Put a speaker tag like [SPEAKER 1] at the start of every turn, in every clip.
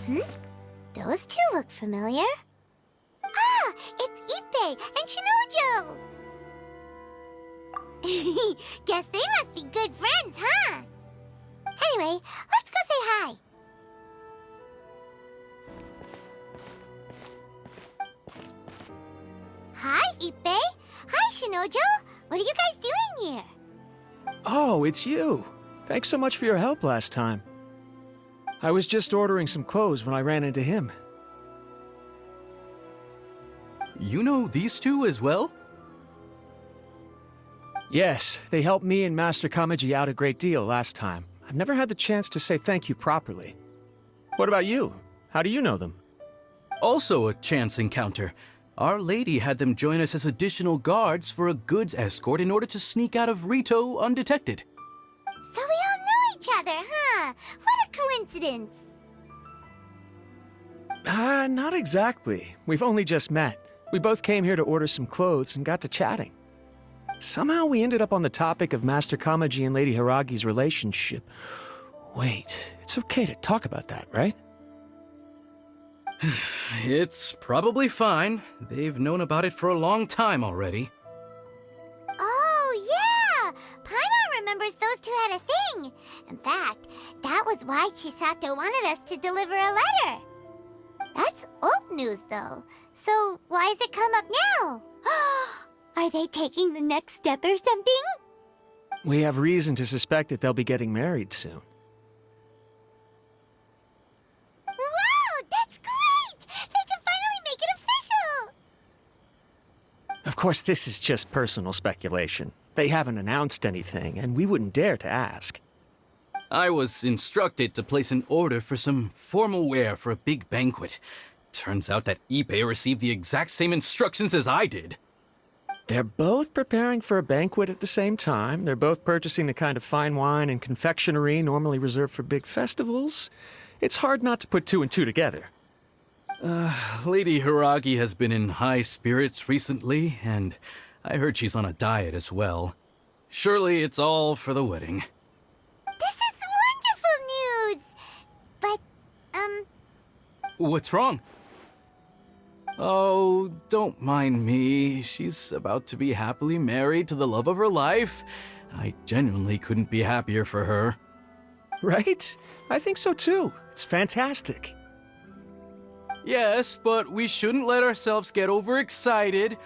[SPEAKER 1] Hmm? Those two look familiar. Ah! It's Ippei and Shinojo! Guess they must be good friends, huh? Anyway, let's go say hi. Hi, Ippei. Hi, Shinojo. What are you guys doing here?
[SPEAKER 2] Oh, it's you. Thanks so much for your help last time. I was just ordering some clothes when I ran into him.
[SPEAKER 3] You know these two as well?
[SPEAKER 2] Yes, they helped me and Master Kamaji out a great deal last time. I've never had the chance to say thank you properly. What about you? How do you know them?
[SPEAKER 3] Also a chance encounter. Our lady had them join us as additional guards for a goods escort in order to sneak out of Rito undetected.
[SPEAKER 1] So we all know each other, huh? What a coincidence.
[SPEAKER 2] Not exactly. We've only just met. We both came here to order some clothes and got to chatting. Somehow we ended up on the topic of Master Kamaji and Lady Hiragi's relationship. Wait, it's okay to talk about that, right?
[SPEAKER 3] It's probably fine. They've known about it for a long time already.
[SPEAKER 1] Oh, yeah! Paimon remembers those two had a thing. In fact, that was why Chisato wanted us to deliver a letter. That's old news, though. So why has it come up now? Are they taking the next step or something?
[SPEAKER 2] We have reason to suspect that they'll be getting married soon.
[SPEAKER 1] Wow, that's great! They can finally make it official!
[SPEAKER 2] Of course, this is just personal speculation. They haven't announced anything, and we wouldn't dare to ask.
[SPEAKER 3] I was instructed to place an order for some formal wear for a big banquet. Turns out that Ippei received the exact same instructions as I did.
[SPEAKER 2] They're both preparing for a banquet at the same time. They're both purchasing the kind of fine wine and confectionery normally reserved for big festivals. It's hard not to put two and two together.
[SPEAKER 3] Lady Hiragi has been in high spirits recently, and I heard she's on a diet as well. Surely it's all for the wedding.
[SPEAKER 1] This is wonderful news! But,
[SPEAKER 3] What's wrong? Oh, don't mind me. She's about to be happily married to the love of her life. I genuinely couldn't be happier for her.
[SPEAKER 2] Right? I think so too. It's fantastic.
[SPEAKER 3] Yes, but we shouldn't let ourselves get overexcited.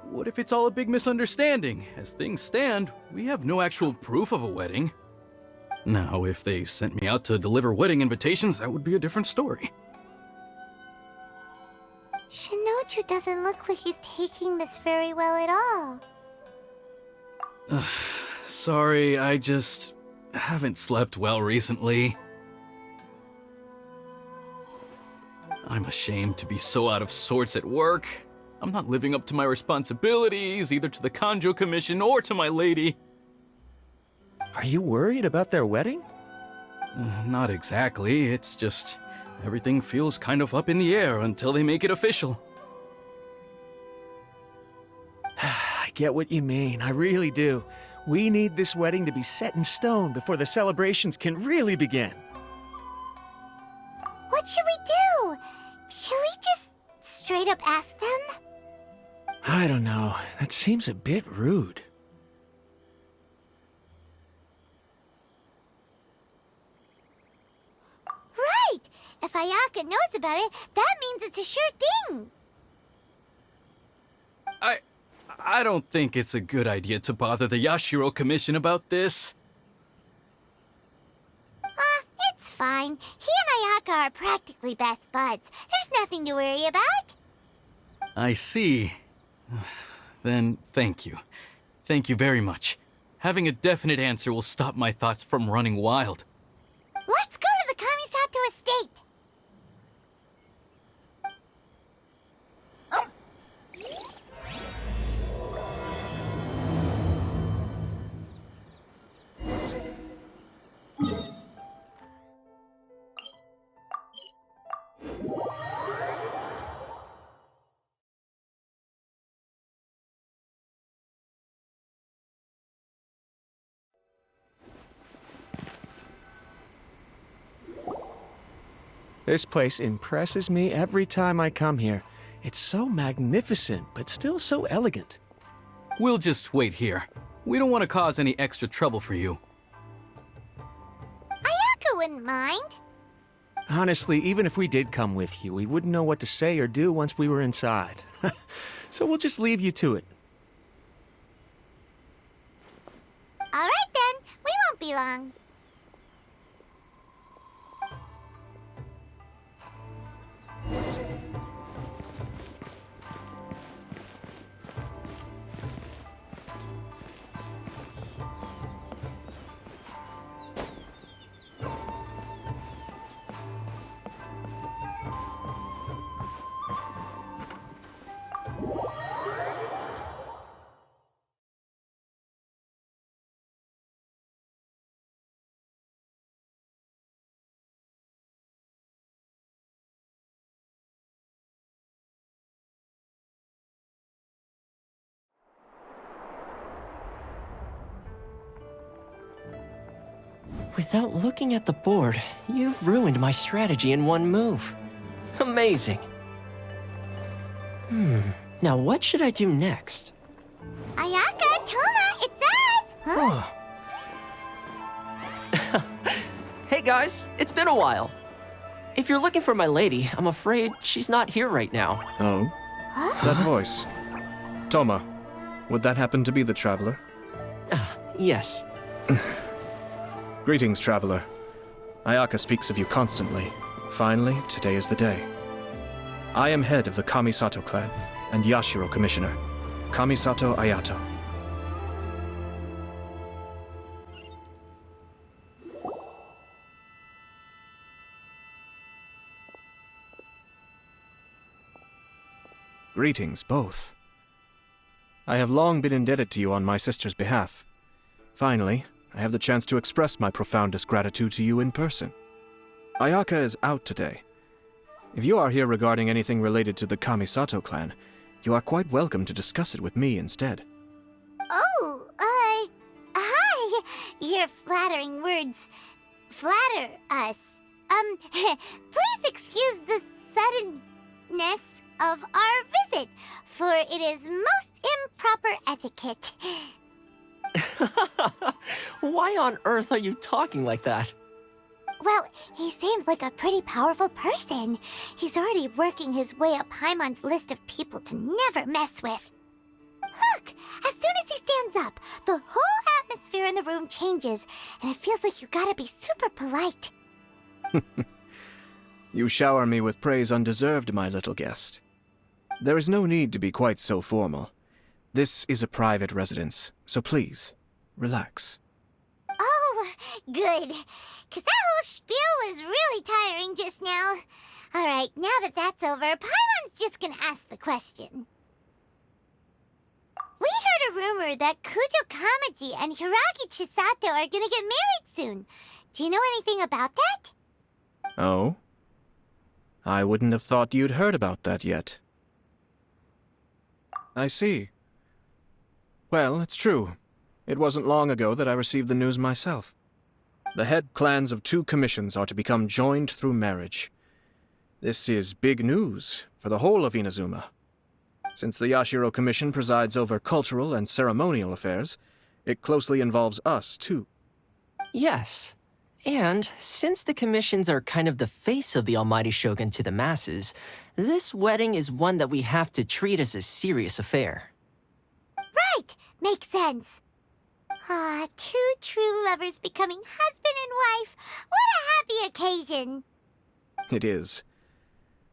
[SPEAKER 3] What if it's all a big misunderstanding? As things stand, we have no actual proof of a wedding. Now, if they sent me out to deliver wedding invitations, that would be a different story.
[SPEAKER 1] Shinoju doesn't look like he's taking this very well at all.
[SPEAKER 3] Sorry, I just haven't slept well recently. I'm ashamed to be so out of sorts at work. I'm not living up to my responsibilities, either to the Kanjo Commission or to my lady.
[SPEAKER 2] Are you worried about their wedding?
[SPEAKER 3] Not exactly, it's just everything feels kind of up in the air until they make it official.
[SPEAKER 2] I get what you mean, I really do. We need this wedding to be set in stone before the celebrations can really begin.
[SPEAKER 1] What should we do? Should we just straight up ask them?
[SPEAKER 2] I don't know. That seems a bit rude.
[SPEAKER 1] Right! If Ayaka knows about it, that means it's a sure thing!
[SPEAKER 3] I don't think it's a good idea to bother the Yashiro Commission about this.
[SPEAKER 1] It's fine. He and Ayaka are practically best buds. There's nothing to worry about.
[SPEAKER 3] I see. Then thank you. Thank you very much. Having a definite answer will stop my thoughts from running wild.
[SPEAKER 1] Let's go to the Kamisato estate!
[SPEAKER 2] This place impresses me every time I come here. It's so magnificent, but still so elegant.
[SPEAKER 3] We'll just wait here. We don't want to cause any extra trouble for you.
[SPEAKER 1] Ayako wouldn't mind.
[SPEAKER 2] Honestly, even if we did come with you, we wouldn't know what to say or do once we were inside. So we'll just leave you to it.
[SPEAKER 1] All right then, we won't be long.
[SPEAKER 4] Without looking at the board, you've ruined my strategy in one move. Amazing. Now what should I do next?
[SPEAKER 1] Ayaka, Toma, it's us! Huh?
[SPEAKER 4] Hey guys, it's been a while. If you're looking for my lady, I'm afraid she's not here right now.
[SPEAKER 5] Oh? That voice. Toma, would that happen to be the traveler?
[SPEAKER 4] Yes.
[SPEAKER 5] Greetings, traveler. Ayaka speaks of you constantly. Finally, today is the day. I am head of the Kamisato clan and Yashiro commissioner, Kamisato Ayato. Greetings, both. I have long been indebted to you on my sister's behalf. Finally, I have the chance to express my profoundest gratitude to you in person. Ayaka is out today. If you are here regarding anything related to the Kamisato clan, you are quite welcome to discuss it with me instead.
[SPEAKER 1] Oh, hi. Your flattering words flatter us. Please excuse the suddenness of our visit, for it is most improper etiquette.
[SPEAKER 4] Why on earth are you talking like that?
[SPEAKER 1] Well, he seems like a pretty powerful person. He's already working his way up Paimon's list of people to never mess with. Look! As soon as he stands up, the whole atmosphere in the room changes, and it feels like you gotta be super polite.
[SPEAKER 5] You shower me with praise undeserved, my little guest. There is no need to be quite so formal. This is a private residence, so please, relax.
[SPEAKER 1] Oh, good. 'Cause that whole spiel was really tiring just now. Alright, now that that's over, Paimon's just gonna ask the question. We heard a rumor that Kujo Kamaji and Hiragi Chisato are gonna get married soon. Do you know anything about that?
[SPEAKER 5] Oh? I wouldn't have thought you'd heard about that yet. I see. Well, it's true. It wasn't long ago that I received the news myself. The head clans of 2 commissions are to become joined through marriage. This is big news for the whole of Inazuma. Since the Yashiro Commission presides over cultural and ceremonial affairs, it closely involves us, too.
[SPEAKER 4] Yes. And since the commissions are kind of the face of the Almighty Shogun to the masses, this wedding is one that we have to treat as a serious affair.
[SPEAKER 1] Right! Makes sense. Ah, 2 true lovers becoming husband and wife. What a happy occasion!
[SPEAKER 5] It is.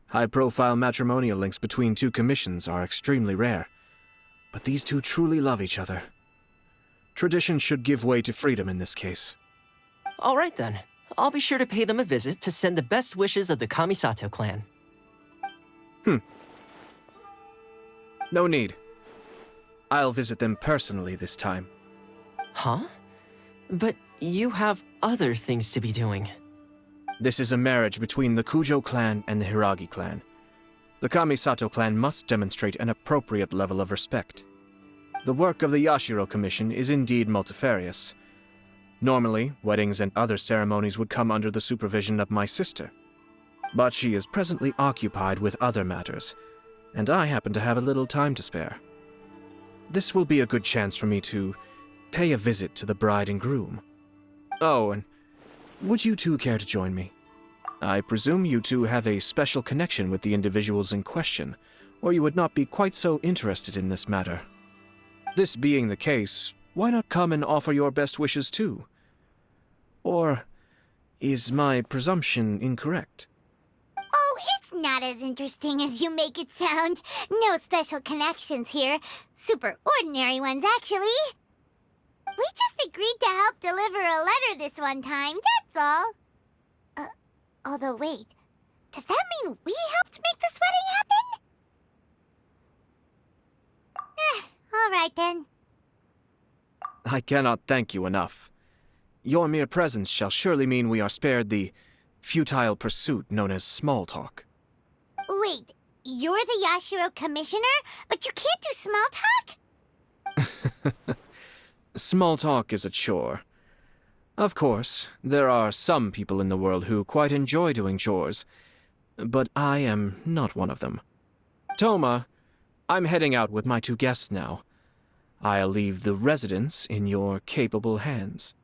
[SPEAKER 5] High-profile matrimonial links between 2 commissions are extremely rare. But these 2 truly love each other. Tradition should give way to freedom in this case.
[SPEAKER 4] All right then. I'll be sure to pay them a visit to send the best wishes of the Kamisato clan.
[SPEAKER 5] No need. I'll visit them personally this time.
[SPEAKER 4] Huh? But you have other things to be doing.
[SPEAKER 5] This is a marriage between the Kujo clan and the Hiragi clan. The Kamisato clan must demonstrate an appropriate level of respect. The work of the Yashiro Commission is indeed multifarious. Normally, weddings and other ceremonies would come under the supervision of my sister. but she is presently occupied with other matters, and I happen to have a little time to spare. This will be a good chance for me to pay a visit to the bride and groom. Oh, and would you two care to join me? I presume you two have a special connection with the individuals in question, or you would not be quite so interested in this matter. This being the case, why not come and offer your best wishes too? Or is my presumption incorrect?
[SPEAKER 1] Oh, it's not as interesting as you make it sound. No special connections here. Super ordinary ones, actually. We just agreed to help deliver a letter this one time, that's all. Although wait, does that mean we helped make this wedding happen? All right then.
[SPEAKER 5] I cannot thank you enough. Your mere presence shall surely mean we are spared the futile pursuit known as small talk.
[SPEAKER 1] Wait, you're the Yashiro commissioner, but you can't do small talk?
[SPEAKER 5] Small talk is a chore. Of course, there are some people in the world who quite enjoy doing chores, but I am not one of them. Toma, I'm heading out with my two guests now. I'll leave the residence in your capable hands.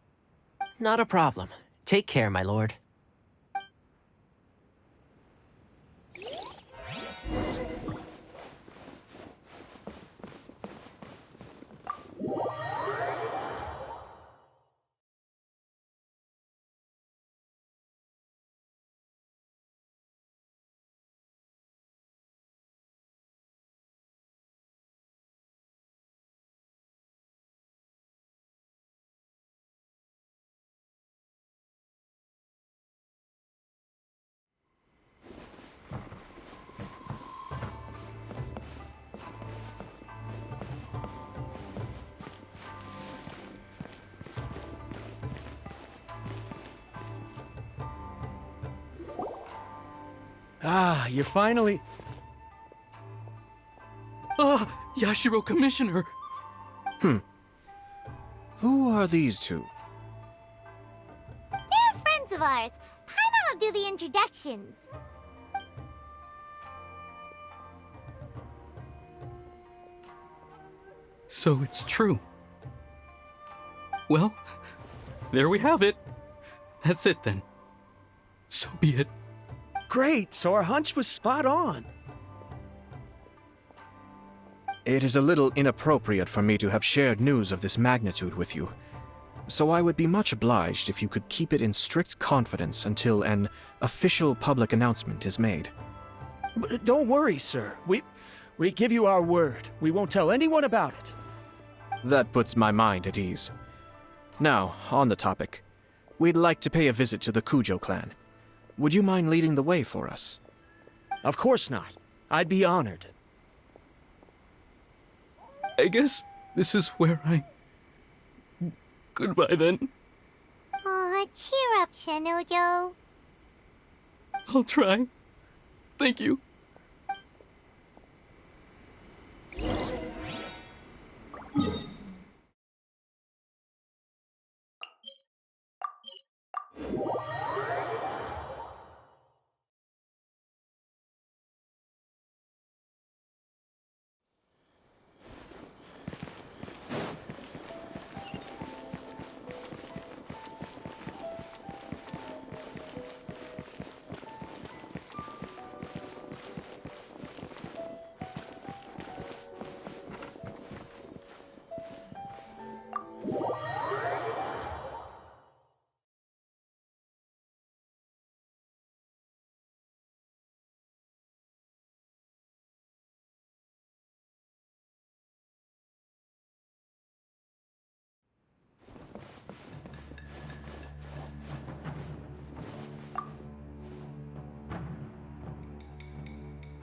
[SPEAKER 4] Not a problem. Take care, my lord.
[SPEAKER 2] Ah, you're finally...
[SPEAKER 3] Yashiro Commissioner!
[SPEAKER 5] Who are these two?
[SPEAKER 1] They're friends of ours. Paimon will do the introductions.
[SPEAKER 3] So it's true. Well, there we have it. That's it then. So be it.
[SPEAKER 2] Great, so our hunch was spot on.
[SPEAKER 5] It is a little inappropriate for me to have shared news of this magnitude with you, so I would be much obliged if you could keep it in strict confidence until an official public announcement is made.
[SPEAKER 2] But don't worry, sir. We give you our word. We won't tell anyone about it.
[SPEAKER 5] That puts my mind at ease. Now, on the topic. We'd like to pay a visit to the Kujo clan. Would you mind leading the way for us?
[SPEAKER 2] Of course not. I'd be honored.
[SPEAKER 3] I guess this is where I... Goodbye then.
[SPEAKER 1] Aw, cheer up, Shinojo.
[SPEAKER 3] I'll try. Thank you.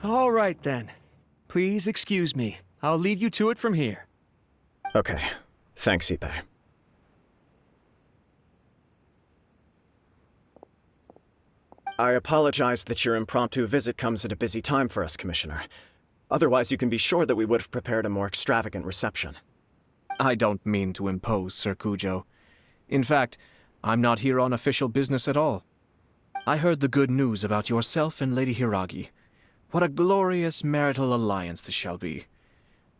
[SPEAKER 2] All right, then. Please excuse me. I'll leave you to it from here.
[SPEAKER 6] Okay. Thanks, Ippei. I apologize that your impromptu visit comes at a busy time for us, Commissioner. Otherwise, you can be sure that we would have prepared a more extravagant reception.
[SPEAKER 5] I don't mean to impose, Sir Kujo. In fact, I'm not here on official business at all. I heard the good news about yourself and Lady Hiragi. What a glorious marital alliance this shall be.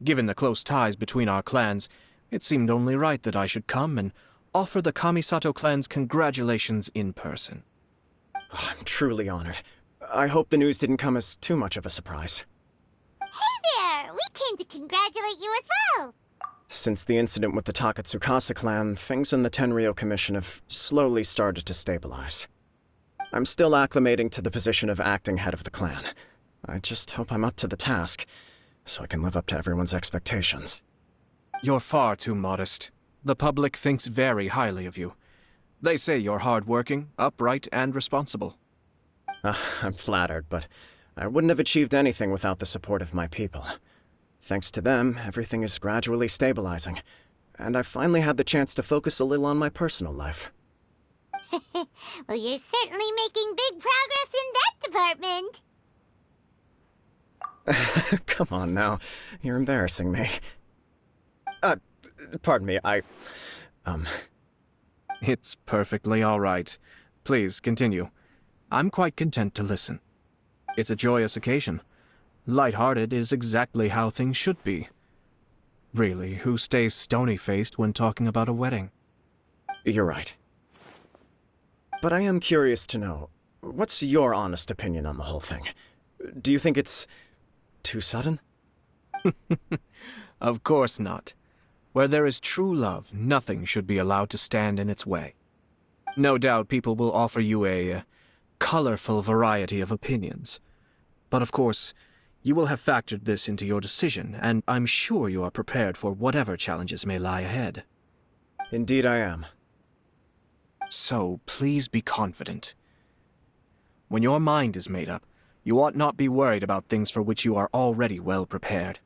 [SPEAKER 5] Given the close ties between our clans, it seemed only right that I should come and offer the Kamisato clan's congratulations in person.
[SPEAKER 6] I'm truly honored. I hope the news didn't come as too much of a surprise.
[SPEAKER 1] Hey there! We came to congratulate you as well!
[SPEAKER 6] Since the incident with the Takatsukasa clan, things in the Tenryou Commission have slowly started to stabilize. I'm still acclimating to the position of acting head of the clan. I just hope I'm up to the task, so I can live up to everyone's expectations.
[SPEAKER 5] You're far too modest. The public thinks very highly of you. They say you're hardworking, upright, and responsible.
[SPEAKER 6] I'm flattered, but I wouldn't have achieved anything without the support of my people. Thanks to them, everything is gradually stabilizing, and I finally had the chance to focus a little on my personal life.
[SPEAKER 1] Well, you're certainly making big progress in that department.
[SPEAKER 6] Come on now, you're embarrassing me. Pardon me,
[SPEAKER 5] It's perfectly all right. Please, continue. I'm quite content to listen. It's a joyous occasion. Light-hearted is exactly how things should be. Really, who stays stony-faced when talking about a wedding?
[SPEAKER 6] You're right. But I am curious to know, what's your honest opinion on the whole thing? Do you think it's too sudden?
[SPEAKER 5] Of course not. Where there is true love, nothing should be allowed to stand in its way. No doubt people will offer you a colorful variety of opinions. But of course, you will have factored this into your decision, and I'm sure you are prepared for whatever challenges may lie ahead.
[SPEAKER 6] Indeed I am.
[SPEAKER 5] So, please be confident. When your mind is made up, you ought not be worried about things for which you are already well prepared.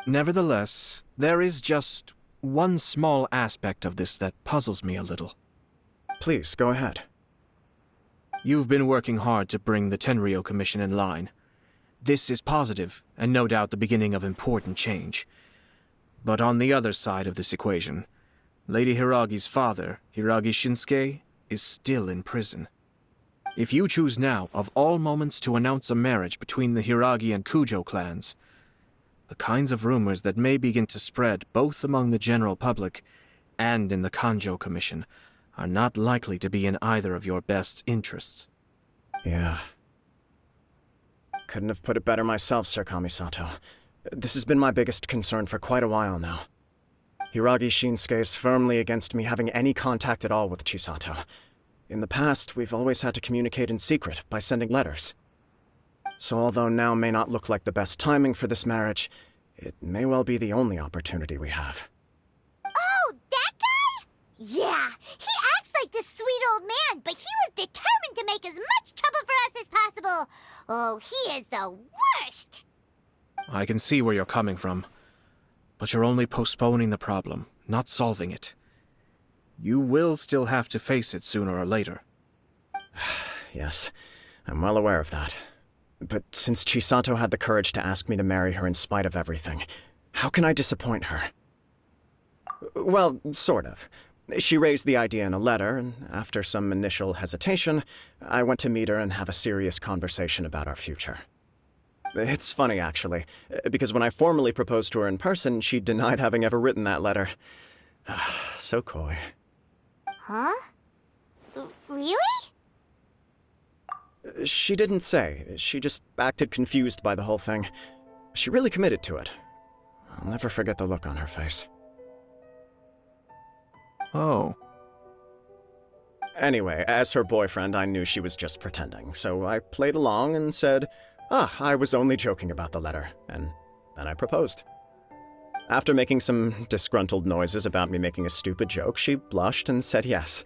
[SPEAKER 5] Nevertheless, there is just one small aspect of this that puzzles me a little.
[SPEAKER 6] Please, go ahead.
[SPEAKER 5] You've been working hard to bring the Tenryou Commission in line. This is positive, and no doubt the beginning of important change. But on the other side of this equation, Lady Hiragi's father, Hiragi Shinsuke, is still in prison. If you choose now, of all moments, to announce a marriage between the Hiragi and Kujo clans, the kinds of rumors that may begin to spread both among the general public and in the Kanjo Commission are not likely to be in either of your best interests.
[SPEAKER 6] Yeah. Couldn't have put it better myself, Sir Kamisato. This has been my biggest concern for quite a while now. Hiragi Shinsuke is firmly against me having any contact at all with Chisato. In the past, we've always had to communicate in secret by sending letters. So although now may not look like the best timing for this marriage, it may well be the only opportunity we have.
[SPEAKER 1] Oh, that guy? Yeah, he acts like this sweet old man, but he was determined to make as much trouble for us as possible. Oh, he is the worst!
[SPEAKER 5] I can see where you're coming from, but you're only postponing the problem, not solving it. You will still have to face it sooner or later.
[SPEAKER 6] Yes, I'm well aware of that. But since Chisato had the courage to ask me to marry her in spite of everything, how can I disappoint her? Well, sort of. She raised the idea in a letter, and after some initial hesitation, I went to meet her and have a serious conversation about our future. It's funny, actually, because when I formally proposed to her in person, she denied having ever written that letter. So coy.
[SPEAKER 1] Huh? Really?
[SPEAKER 6] She didn't say. She just acted confused by the whole thing. She really committed to it. I'll never forget the look on her face.
[SPEAKER 5] Oh.
[SPEAKER 6] Anyway, as her boyfriend, I knew she was just pretending, so I played along and said, I was only joking about the letter, and then I proposed. After making some disgruntled noises about me making a stupid joke, she blushed and said yes.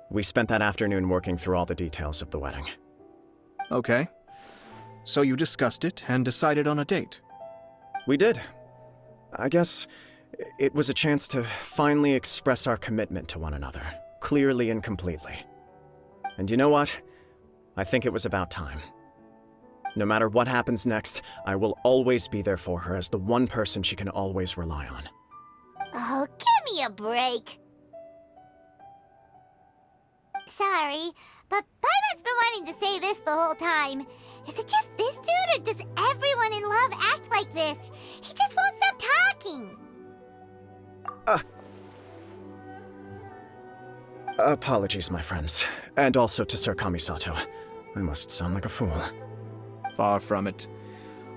[SPEAKER 6] We spent that afternoon working through all the details of the wedding.
[SPEAKER 5] Okay. So you discussed it and decided on a date?
[SPEAKER 6] We did. I guess it was a chance to finally express our commitment to one another, clearly and completely. And you know what? I think it was about time. No matter what happens next, I will always be there for her as the one person she can always rely on.
[SPEAKER 1] Oh, give me a break. Sorry, but by Paimon's been wanting to say this the whole time. Is it just this dude, or does everyone in love act like this? He just won't stop talking.
[SPEAKER 6] Apologies, my friends. And also to Sir Kamisato. I must sound like a fool.
[SPEAKER 5] Far from it.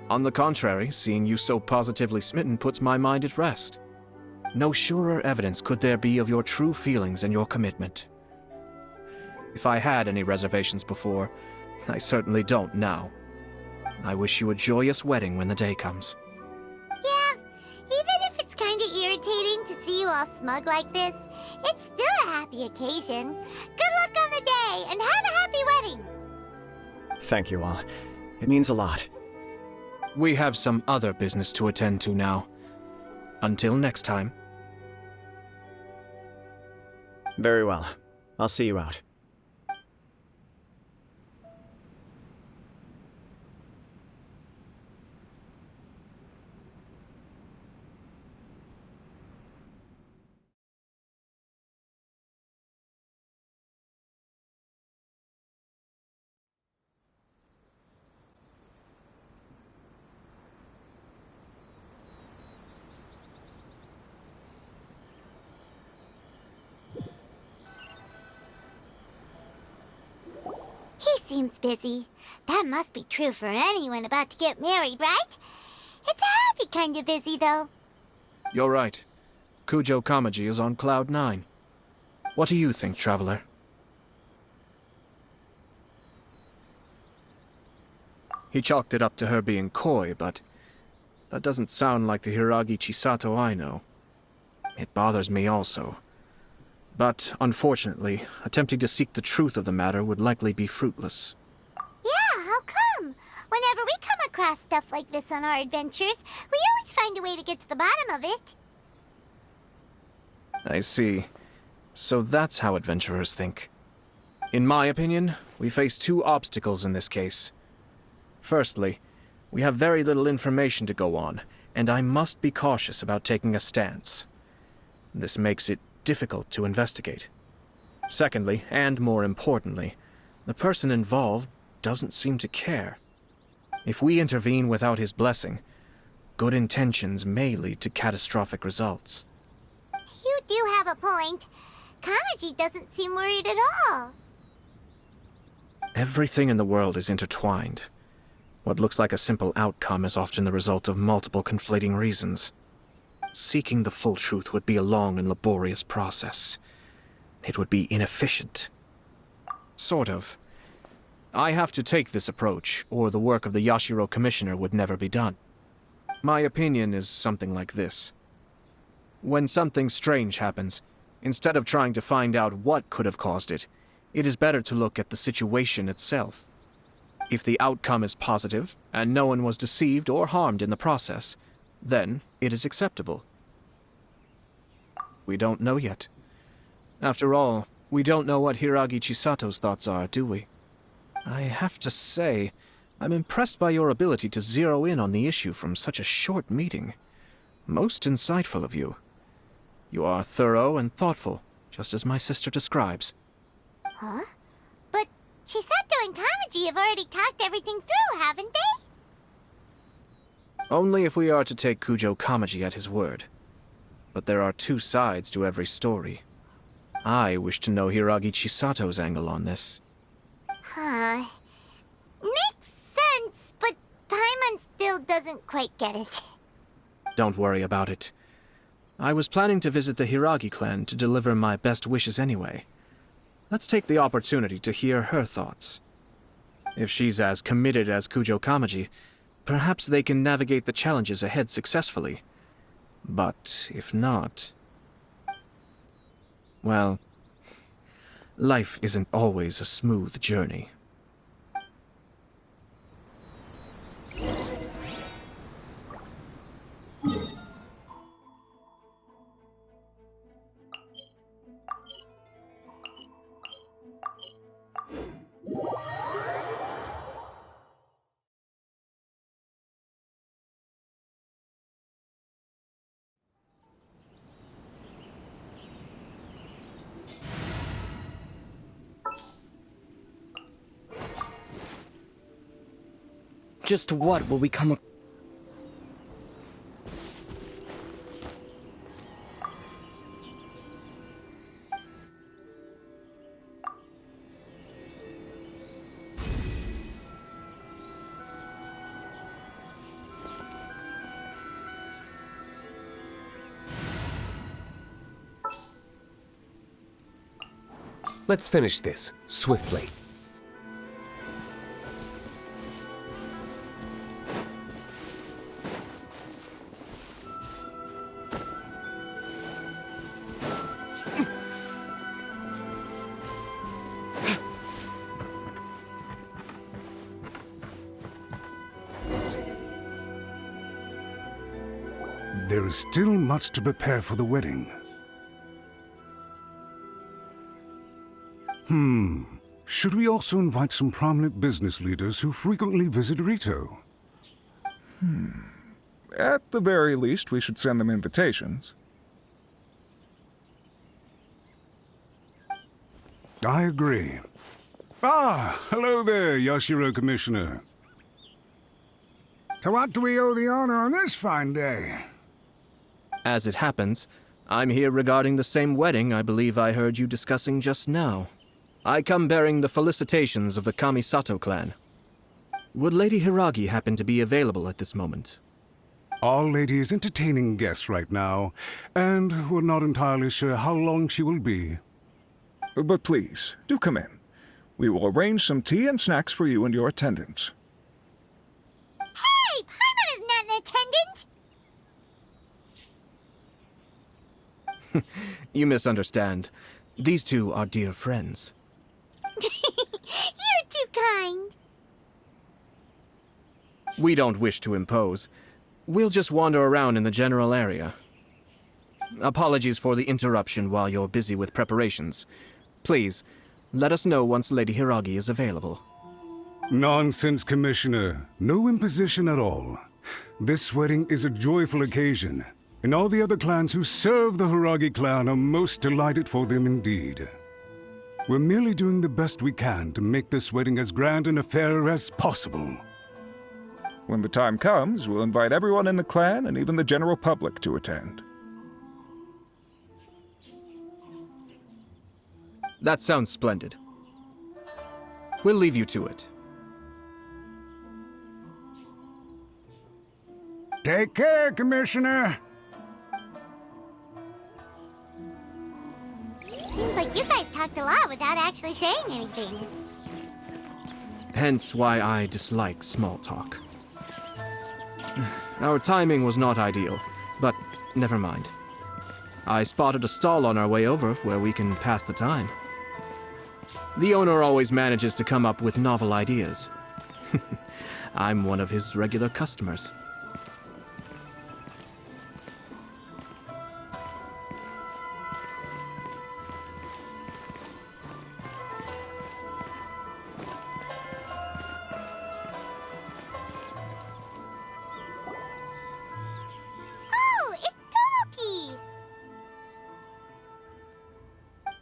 [SPEAKER 5] On the contrary, seeing you so positively smitten puts my mind at rest. No surer evidence could there be of your true feelings and your commitment. If I had any reservations before, I certainly don't now. I wish you a joyous wedding when the day comes.
[SPEAKER 1] Yeah, even if it's kinda irritating to see you all smug like this, it's still a happy occasion. Good luck on the day, and have a happy wedding!
[SPEAKER 6] Thank you all. It means a lot.
[SPEAKER 5] We have some other business to attend to now. Until next time.
[SPEAKER 6] Very well. I'll see you out.
[SPEAKER 1] He seems busy. That must be true for anyone about to get married, right? It's a happy kind of busy, though.
[SPEAKER 5] You're right. Kujo Kamaji is on Cloud 9. What do you think, Traveler? He chalked it up to her being coy, but that doesn't sound like the Hiragi Chisato I know. It bothers me also. But, unfortunately, attempting to seek the truth of the matter would likely be fruitless.
[SPEAKER 1] Yeah, how come? Whenever we come across stuff like this on our adventures, we always find a way to get to the bottom of it.
[SPEAKER 5] I see. So that's how adventurers think. In my opinion, we face two obstacles in this case. Firstly, we have very little information to go on, and I must be cautious about taking a stance. This makes it difficult to investigate. Secondly, and more importantly, the person involved doesn't seem to care. If we intervene without his blessing, good intentions may lead to catastrophic results.
[SPEAKER 1] You do have a point. Kamaji doesn't seem worried at all.
[SPEAKER 5] Everything in the world is intertwined. What looks like a simple outcome is often the result of multiple conflating reasons. Seeking the full truth would be a long and laborious process. It would be inefficient. Sort of. I have to take this approach, or the work of the Yashiro Commissioner would never be done. My opinion is something like this. When something strange happens, instead of trying to find out what could have caused it, it is better to look at the situation itself. If the outcome is positive, and no one was deceived or harmed in the process, then it is acceptable. We don't know yet. After all, we don't know what Hiragi Chisato's thoughts are, do we? I have to say, I'm impressed by your ability to zero in on the issue from such a short meeting. Most insightful of you. You are thorough and thoughtful, just as my sister describes.
[SPEAKER 1] Huh? But Chisato and Kamaji have already talked everything through, haven't they?
[SPEAKER 5] Only if we are to take Kujo Kamaji at his word. But there are two sides to every story. I wish to know Hiragi Chisato's angle on this.
[SPEAKER 1] Huh. Makes sense, but Paimon still doesn't quite get it.
[SPEAKER 5] Don't worry about it. I was planning to visit the Hiragi clan to deliver my best wishes anyway. Let's take the opportunity to hear her thoughts. If she's as committed as Kujo Kamaji, perhaps they can navigate the challenges ahead successfully. But if not... well, life isn't always a smooth journey.
[SPEAKER 7] Just what will we come up?
[SPEAKER 8] Let's finish this, swiftly.
[SPEAKER 9] There is still much to prepare for the wedding. Should we also invite some prominent business leaders who frequently visit Rito?
[SPEAKER 10] At the very least, we should send them invitations.
[SPEAKER 9] I agree. Ah, hello there, Yashiro Commissioner. To what do we owe the honor on this fine day?
[SPEAKER 5] As it happens, I'm here regarding the same wedding I believe I heard you discussing just now. I come bearing the felicitations of the Kamisato clan. Would Lady Hiragi happen to be available at this moment?
[SPEAKER 9] Our lady is entertaining guests right now, and we're not entirely sure how long she will be.
[SPEAKER 10] But please, do come in. We will arrange some tea and snacks for you and your attendants.
[SPEAKER 1] Hey! Paimon is not an attendant!
[SPEAKER 5] You misunderstand. These two are dear friends.
[SPEAKER 1] You're too kind.
[SPEAKER 5] We don't wish to impose. We'll just wander around in the general area. Apologies for the interruption while you're busy with preparations. Please, let us know once Lady Hiragi is available.
[SPEAKER 9] Nonsense, Commissioner. No imposition at all. This wedding is a joyful occasion, and all the other clans who serve the Hiragi clan are most delighted for them indeed. We're merely doing the best we can to make this wedding as grand an affair as possible.
[SPEAKER 10] When the time comes, we'll invite everyone in the clan and even the general public to attend.
[SPEAKER 5] That sounds splendid. We'll leave you to it.
[SPEAKER 9] Take care, Commissioner.
[SPEAKER 1] Seems like you guys talked a lot without actually saying anything.
[SPEAKER 5] Hence why I dislike small talk. Our timing was not ideal, but never mind. I spotted a stall on our way over where we can pass the time. The owner always manages to come up with novel ideas. I'm one of his regular customers.
[SPEAKER 1] Oh, it's Tomoki!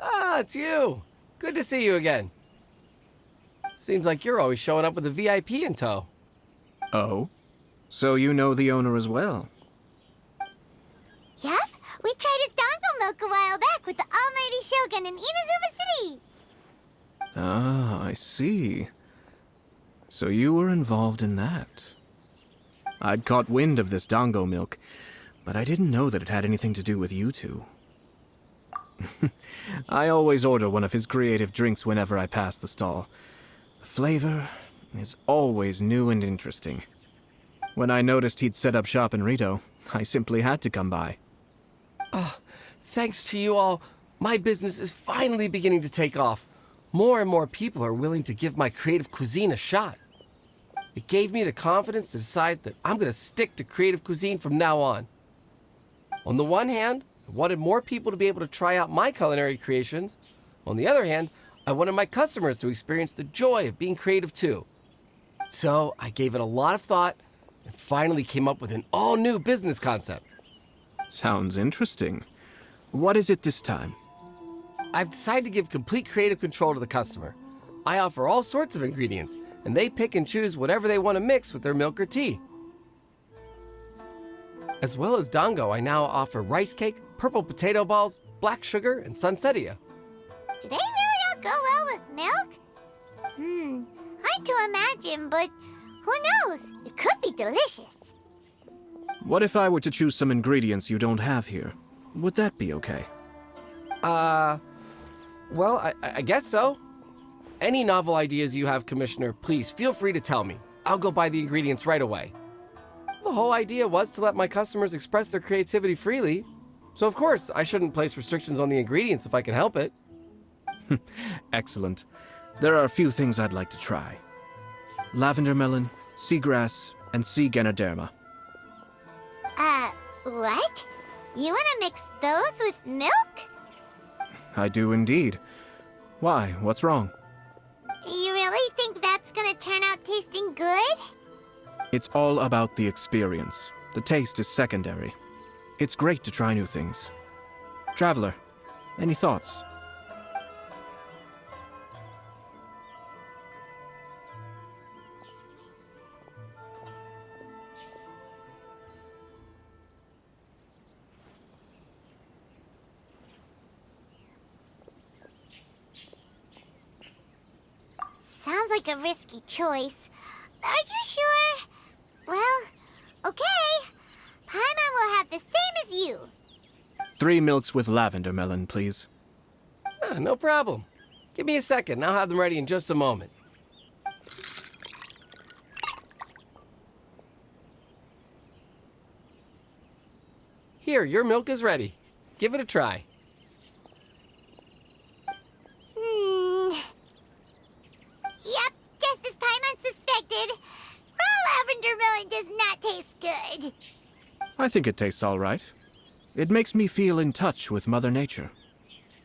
[SPEAKER 11] Ah, it's you. Good to see you again. Seems like you're always showing up with a VIP in tow.
[SPEAKER 5] Oh? So you know the owner as well?
[SPEAKER 1] Yup, we tried his dongle milk a while back with the almighty Shogun in Inazuma City.
[SPEAKER 5] Ah, I see. So you were involved in that. I'd caught wind of this dango milk, but I didn't know that it had anything to do with you two. I always order one of his creative drinks whenever I pass the stall. The flavor is always new and interesting. When I noticed he'd set up shop in Rito, I simply had to come by.
[SPEAKER 11] Thanks to you all, my business is finally beginning to take off. More and more people are willing to give my creative cuisine a shot. It gave me the confidence to decide that I'm going to stick to creative cuisine from now on. On the one hand, I wanted more people to be able to try out my culinary creations. On the other hand, I wanted my customers to experience the joy of being creative too. So I gave it a lot of thought and finally came up with an all-new business concept.
[SPEAKER 5] Sounds interesting. What is it this time?
[SPEAKER 11] I've decided to give complete creative control to the customer. I offer all sorts of ingredients, and they pick and choose whatever they want to mix with their milk or tea. As well as Dango, I now offer rice cake, purple potato balls, black sugar, and sunsettia.
[SPEAKER 1] Do they really all go well with milk? Hard to imagine, but who knows? It could be delicious.
[SPEAKER 5] What if I were to choose some ingredients you don't have here? Would that be okay?
[SPEAKER 11] Well, I guess so. Any novel ideas you have, Commissioner, please feel free to tell me. I'll go buy the ingredients right away. The whole idea was to let my customers express their creativity freely. So of course, I shouldn't place restrictions on the ingredients if I can help it.
[SPEAKER 5] Excellent. There are a few things I'd like to try. Lavender melon, seagrass, and sea ganoderma.
[SPEAKER 1] What? You want to mix those with milk?
[SPEAKER 5] I do indeed. Why? What's wrong?
[SPEAKER 1] You really think that's gonna turn out tasting good?
[SPEAKER 5] It's all about the experience. The taste is secondary. It's great to try new things. Traveler, any thoughts?
[SPEAKER 1] Sounds like a risky choice. Are you sure? Well, okay. Paimon will have the same as you.
[SPEAKER 5] 3 milks with lavender melon, please.
[SPEAKER 11] No problem. Give me a second, I'll have them ready in just a moment. Here, your milk is ready. Give it a try.
[SPEAKER 1] Yep, just as Paimon suspected. Raw lavender melon does not taste good.
[SPEAKER 5] I think it tastes all right. It makes me feel in touch with Mother Nature.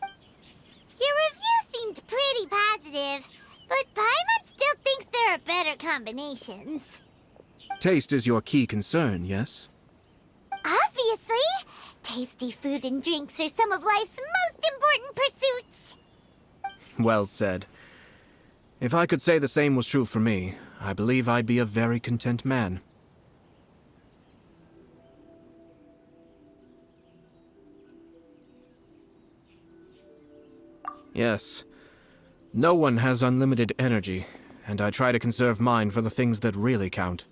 [SPEAKER 1] Your review seemed pretty positive, but Paimon still thinks there are better combinations.
[SPEAKER 5] Taste is your key concern, yes?
[SPEAKER 1] Obviously! Tasty food and drinks are some of life's most important pursuits.
[SPEAKER 5] Well said. If I could say the same was true for me, I believe I'd be a very content man. Yes. No one has unlimited energy, and I try to conserve mine for the things that really count.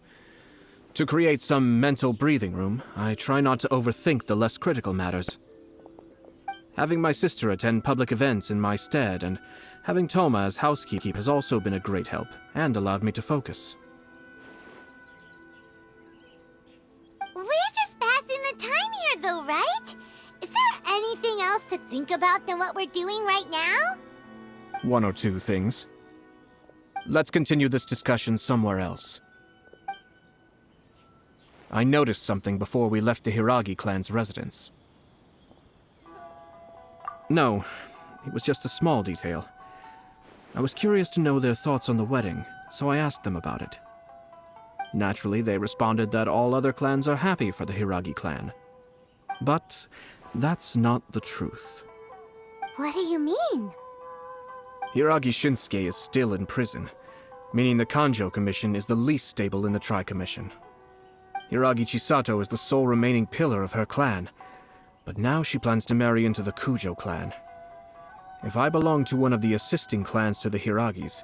[SPEAKER 5] To create some mental breathing room, I try not to overthink the less critical matters. Having my sister attend public events in my stead and having Toma as housekeeper has also been a great help and allowed me to focus.
[SPEAKER 1] We're just passing the time here though, right? Is there anything else to think about than what we're doing right now?
[SPEAKER 5] 1 or 2 things. Let's continue this discussion somewhere else. I noticed something before we left the Hiragi clan's residence. No, it was just a small detail. I was curious to know their thoughts on the wedding, so I asked them about it. Naturally, they responded that all other clans are happy for the Hiragi clan. But that's not the truth.
[SPEAKER 1] What do you mean?
[SPEAKER 5] Hiragi Shinsuke is still in prison, meaning the Kanjo Commission is the least stable in the Tri-Commission. Hiragi Chisato is the sole remaining pillar of her clan, but now she plans to marry into the Kujo clan. If I belonged to one of the assisting clans to the Hiragis,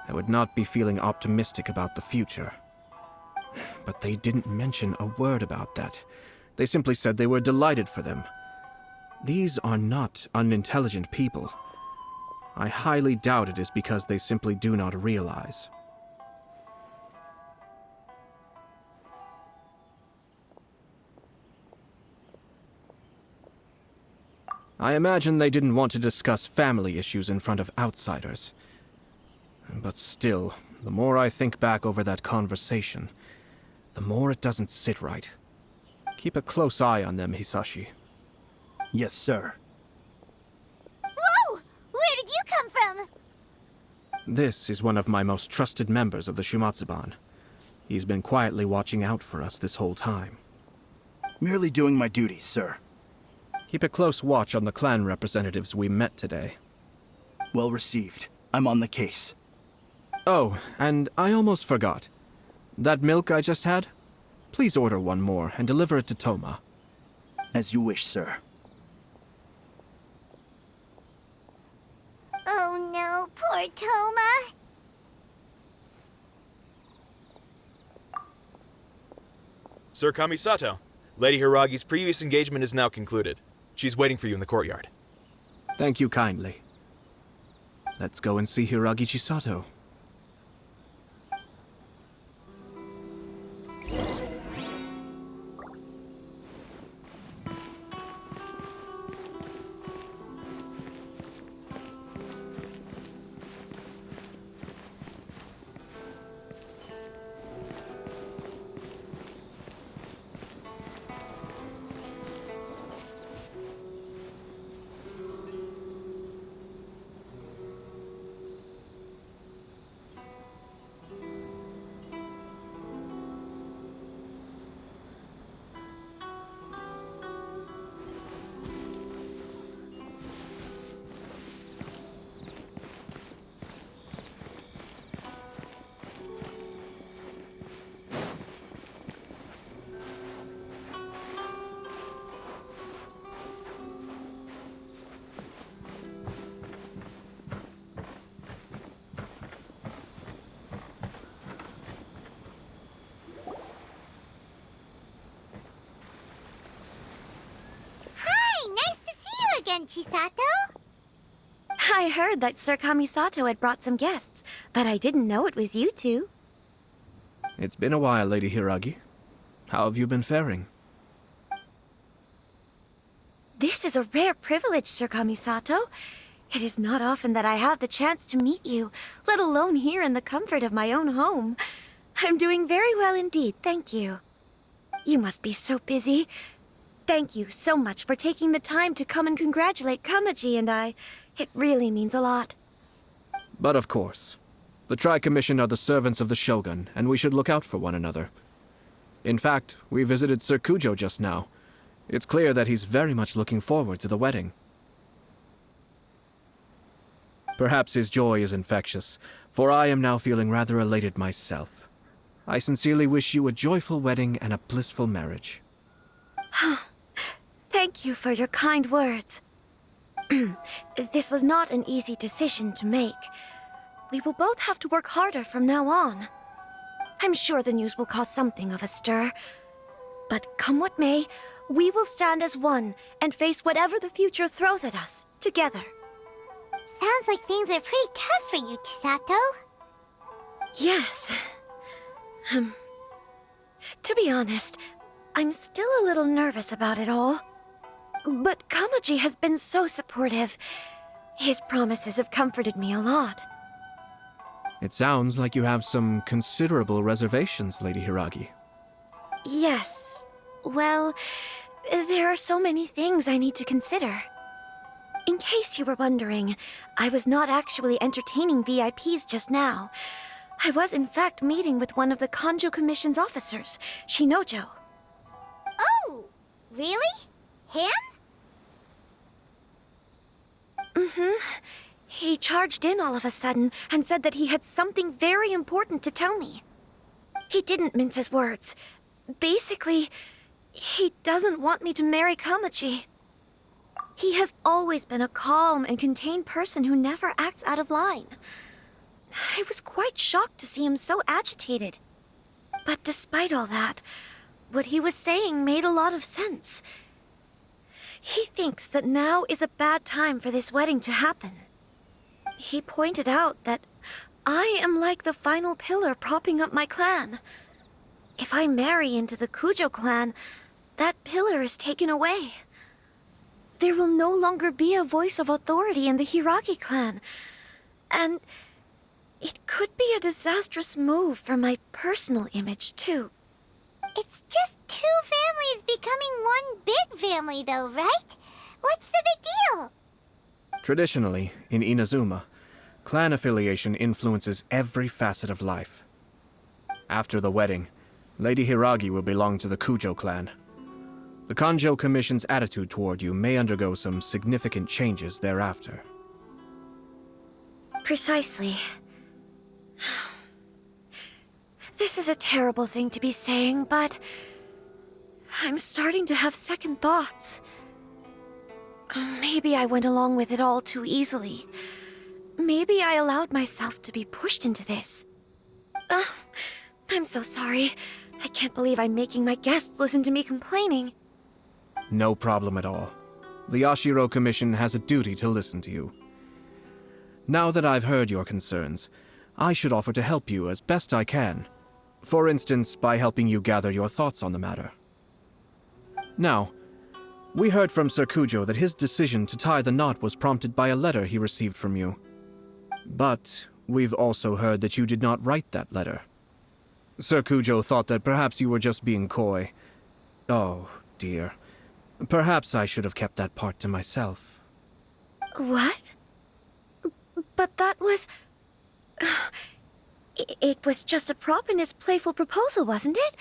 [SPEAKER 5] I would not be feeling optimistic about the future. But they didn't mention a word about that. They simply said they were delighted for them. These are not unintelligent people. I highly doubt it is because they simply do not realize. I imagine they didn't want to discuss family issues in front of outsiders. But still, the more I think back over that conversation, the more it doesn't sit right. Keep a close eye on them, Hisashi.
[SPEAKER 7] Yes, sir.
[SPEAKER 1] Whoa! Where did you come from?
[SPEAKER 5] This is one of my most trusted members of the Shumatsuban. He's been quietly watching out for us this whole time.
[SPEAKER 7] Merely doing my duty, sir.
[SPEAKER 5] Keep a close watch on the clan representatives we met today.
[SPEAKER 7] Well received. I'm on the case.
[SPEAKER 5] Oh, and I almost forgot. That milk I just had? Please order one more and deliver it to Toma.
[SPEAKER 7] As you wish, sir.
[SPEAKER 1] Oh no, poor Toma.
[SPEAKER 12] Sir Kamisato, Lady Hiragi's previous engagement is now concluded. She's waiting for you in the courtyard.
[SPEAKER 5] Thank you kindly. Let's go and see Hiragi Chisato.
[SPEAKER 1] Chisato?
[SPEAKER 13] I heard that Sir Kamisato had brought some guests, but I didn't know it was you two.
[SPEAKER 5] It's been a while, Lady Hiragi. How have you been faring?
[SPEAKER 13] This is a rare privilege, Sir Kamisato. It is not often that I have the chance to meet you, let alone here in the comfort of my own home. I'm doing very well indeed, thank you. You must be so busy. Thank you so much for taking the time to come and congratulate Kamaji and I. It really means a lot.
[SPEAKER 5] But of course. The Tri-Commission are the servants of the Shogun, and we should look out for one another. In fact, we visited Sir Kujo just now. It's clear that he's very much looking forward to the wedding. Perhaps his joy is infectious, for I am now feeling rather elated myself. I sincerely wish you a joyful wedding and a blissful marriage.
[SPEAKER 13] Thank you for your kind words. This was not an easy decision to make. We will both have to work harder from now on. I'm sure the news will cause something of a stir. But come what may, we will stand as one and face whatever the future throws at us, together.
[SPEAKER 1] Sounds like things are pretty tough for you, Chisato.
[SPEAKER 13] Yes. To be honest, I'm still a little nervous about it all. But Kamaji has been so supportive. His promises have comforted me a lot.
[SPEAKER 5] It sounds like you have some considerable reservations, Lady Hiragi.
[SPEAKER 13] Yes. Well, there are so many things I need to consider. In case you were wondering, I was not actually entertaining VIPs just now. I was in fact meeting with one of the Kanjo Commission's officers, Shinojo.
[SPEAKER 1] Oh, really? Him?
[SPEAKER 13] Mm-hmm. He charged in all of a sudden and said that he had something very important to tell me. He didn't mince his words. Basically, he doesn't want me to marry Kamaji. He has always been a calm and contained person who never acts out of line. I was quite shocked to see him so agitated. But despite all that, what he was saying made a lot of sense. He thinks that now is a bad time for this wedding to happen. He pointed out that I am like the final pillar propping up my clan. If I marry into the Kujo clan, that pillar is taken away. There will no longer be a voice of authority in the Hiragi clan. And it could be a disastrous move for my personal image, too.
[SPEAKER 1] It's just two families becoming one big family, though, right? What's the big deal?
[SPEAKER 5] Traditionally, in Inazuma, clan affiliation influences every facet of life. After the wedding, Lady Hiragi will belong to the Kujo clan. The Kanjo Commission's attitude toward you may undergo some significant changes thereafter.
[SPEAKER 13] Precisely. This is a terrible thing to be saying, but I'm starting to have second thoughts. Maybe I went along with it all too easily. Maybe I allowed myself to be pushed into this. I'm so sorry. I can't believe I'm making my guests listen to me complaining.
[SPEAKER 5] No problem at all. The Yashiro Commission has a duty to listen to you. Now that I've heard your concerns, I should offer to help you as best I can. For instance, by helping you gather your thoughts on the matter. Now, we heard from Sir Kujo that his decision to tie the knot was prompted by a letter he received from you. But we've also heard that you did not write that letter. Sir Kujo thought that perhaps you were just being coy. Oh, dear. Perhaps I should have kept that part to myself.
[SPEAKER 13] What? But that was... It was just a prop in his playful proposal, wasn't it?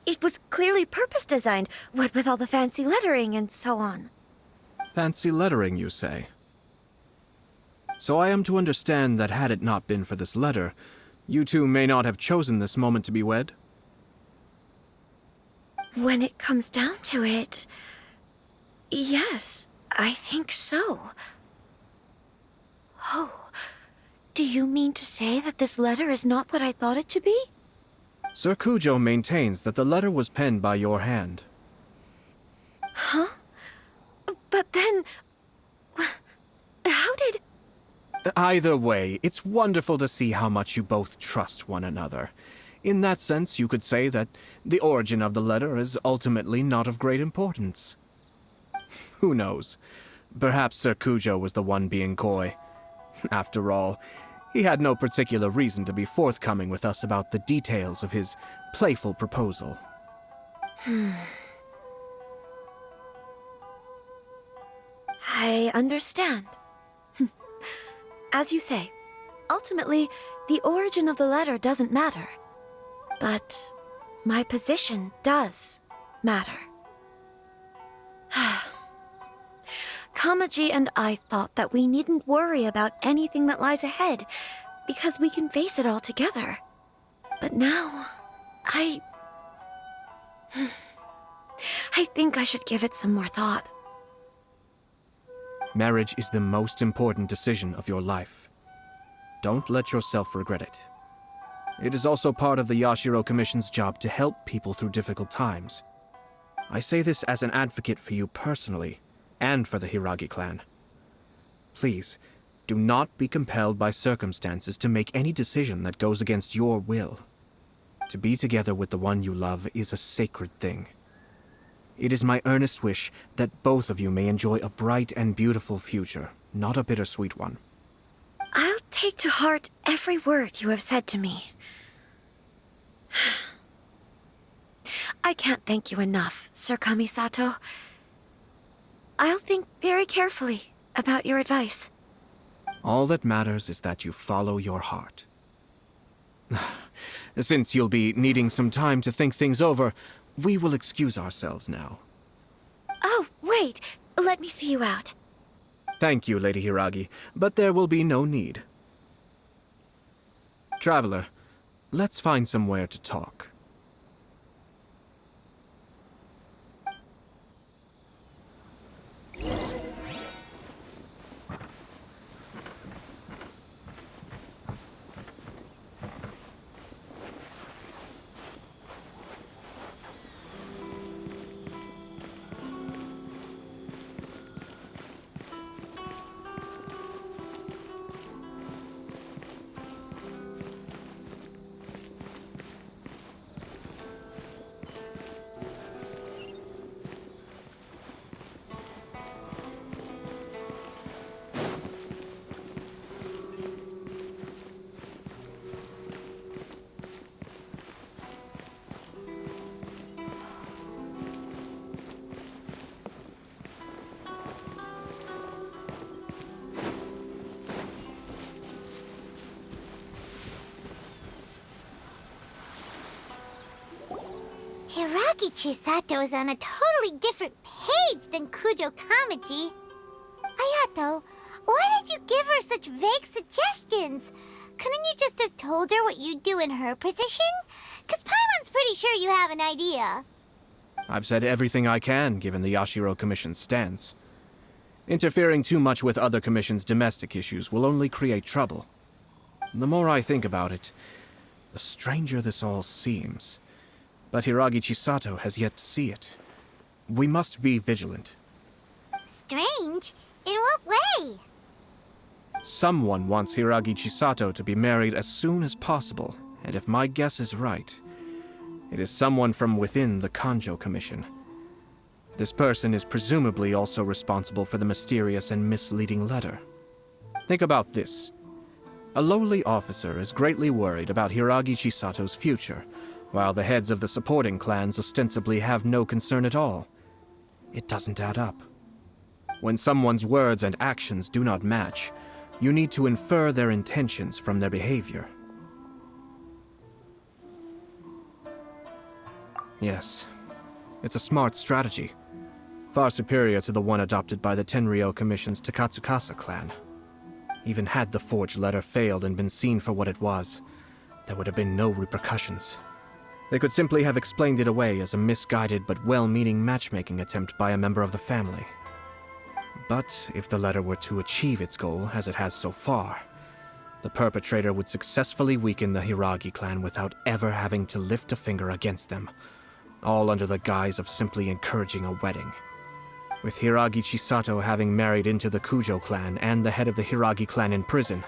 [SPEAKER 13] It was clearly purpose-designed, what with all the fancy lettering and so on.
[SPEAKER 5] Fancy lettering, you say? So I am to understand that had it not been for this letter, you two may not have chosen this moment to be wed?
[SPEAKER 13] When it comes down to it... yes, I think so. Oh, do you mean to say that this letter is not what I thought it to be?
[SPEAKER 5] Sir Kujo maintains that the letter was penned by your hand.
[SPEAKER 13] Huh? But then... how did...
[SPEAKER 5] Either way, it's wonderful to see how much you both trust one another. In that sense, you could say that the origin of the letter is ultimately not of great importance. Who knows? Perhaps Sir Kujo was the one being coy. After all, he had no particular reason to be forthcoming with us about the details of his playful proposal.
[SPEAKER 13] I understand. As you say, ultimately, the origin of the letter doesn't matter. But my position does matter. Kamaji and I thought that we needn't worry about anything that lies ahead, because we can face it all together. But now, I think I should give it some more thought.
[SPEAKER 5] Marriage is the most important decision of your life. Don't let yourself regret it. It is also part of the Yashiro Commission's job to help people through difficult times. I say this as an advocate for you personally, and for the Hiragi clan. Please, do not be compelled by circumstances to make any decision that goes against your will. To be together with the one you love is a sacred thing. It is my earnest wish that both of you may enjoy a bright and beautiful future, not a bittersweet one.
[SPEAKER 13] I'll take to heart every word you have said to me. I can't thank you enough, Sir Kamisato. I'll think very carefully about your advice.
[SPEAKER 5] All that matters is that you follow your heart. Since you'll be needing some time to think things over, we will excuse ourselves now.
[SPEAKER 13] Oh, wait! Let me see you out.
[SPEAKER 5] Thank you, Lady Hiragi, but there will be no need. Traveler, let's find somewhere to talk.
[SPEAKER 1] Hiragi Chisato is on a totally different page than Kujo Kamaji. Ayato, why did you give her such vague suggestions? Couldn't you just must have told her what you'd do in her position? 'Cause Paimon's pretty sure you have an idea.
[SPEAKER 5] I've said everything I can, given the Yashiro Commission's stance. Interfering too much with other commissions' domestic issues will only create trouble. The more I think about it, the stranger this all seems. But Hiragi Chisato has yet to see it. We must be vigilant.
[SPEAKER 1] Strange? In what way?
[SPEAKER 5] Someone wants Hiragi Chisato to be married as soon as possible, and if my guess is right, it is someone from within the Kanjo Commission. This person is presumably also responsible for the mysterious and misleading letter. Think about this. A lowly officer is greatly worried about Hiragi Chisato's future, while the heads of the supporting clans ostensibly have no concern at all. It doesn't add up. When someone's words and actions do not match, you need to infer their intentions from their behavior. Yes, it's a smart strategy, far superior to the one adopted by the Tenryou Commission's Takatsukasa clan. Even had the forged letter failed and been seen for what it was, there would have been no repercussions. They could simply have explained it away as a misguided but well-meaning matchmaking attempt by a member of the family. But if the letter were to achieve its goal, as it has so far, the perpetrator would successfully weaken the Hiragi clan without ever having to lift a finger against them, all under the guise of simply encouraging a wedding. With Hiragi Chisato having married into the Kujo clan and the head of the Hiragi clan in prison,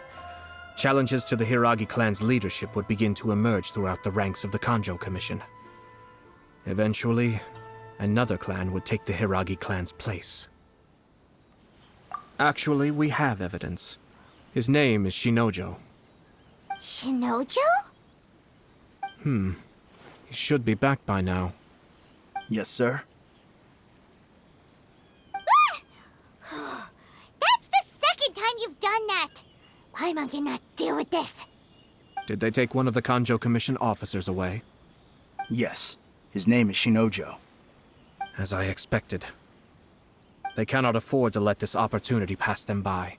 [SPEAKER 5] challenges to the Hiragi clan's leadership would begin to emerge throughout the ranks of the Kanjo Commission. Eventually, another clan would take the Hiragi clan's place. Actually, we have evidence. His name is Shinojo.
[SPEAKER 1] Shinojo?
[SPEAKER 5] He should be back by now.
[SPEAKER 7] Yes, sir.
[SPEAKER 1] That's the second time you've done that! Paimon cannot deal with this.
[SPEAKER 5] Did they take one of the Kanjo Commission officers away?
[SPEAKER 7] Yes. His name is Shinojo.
[SPEAKER 5] As I expected. They cannot afford to let this opportunity pass them by.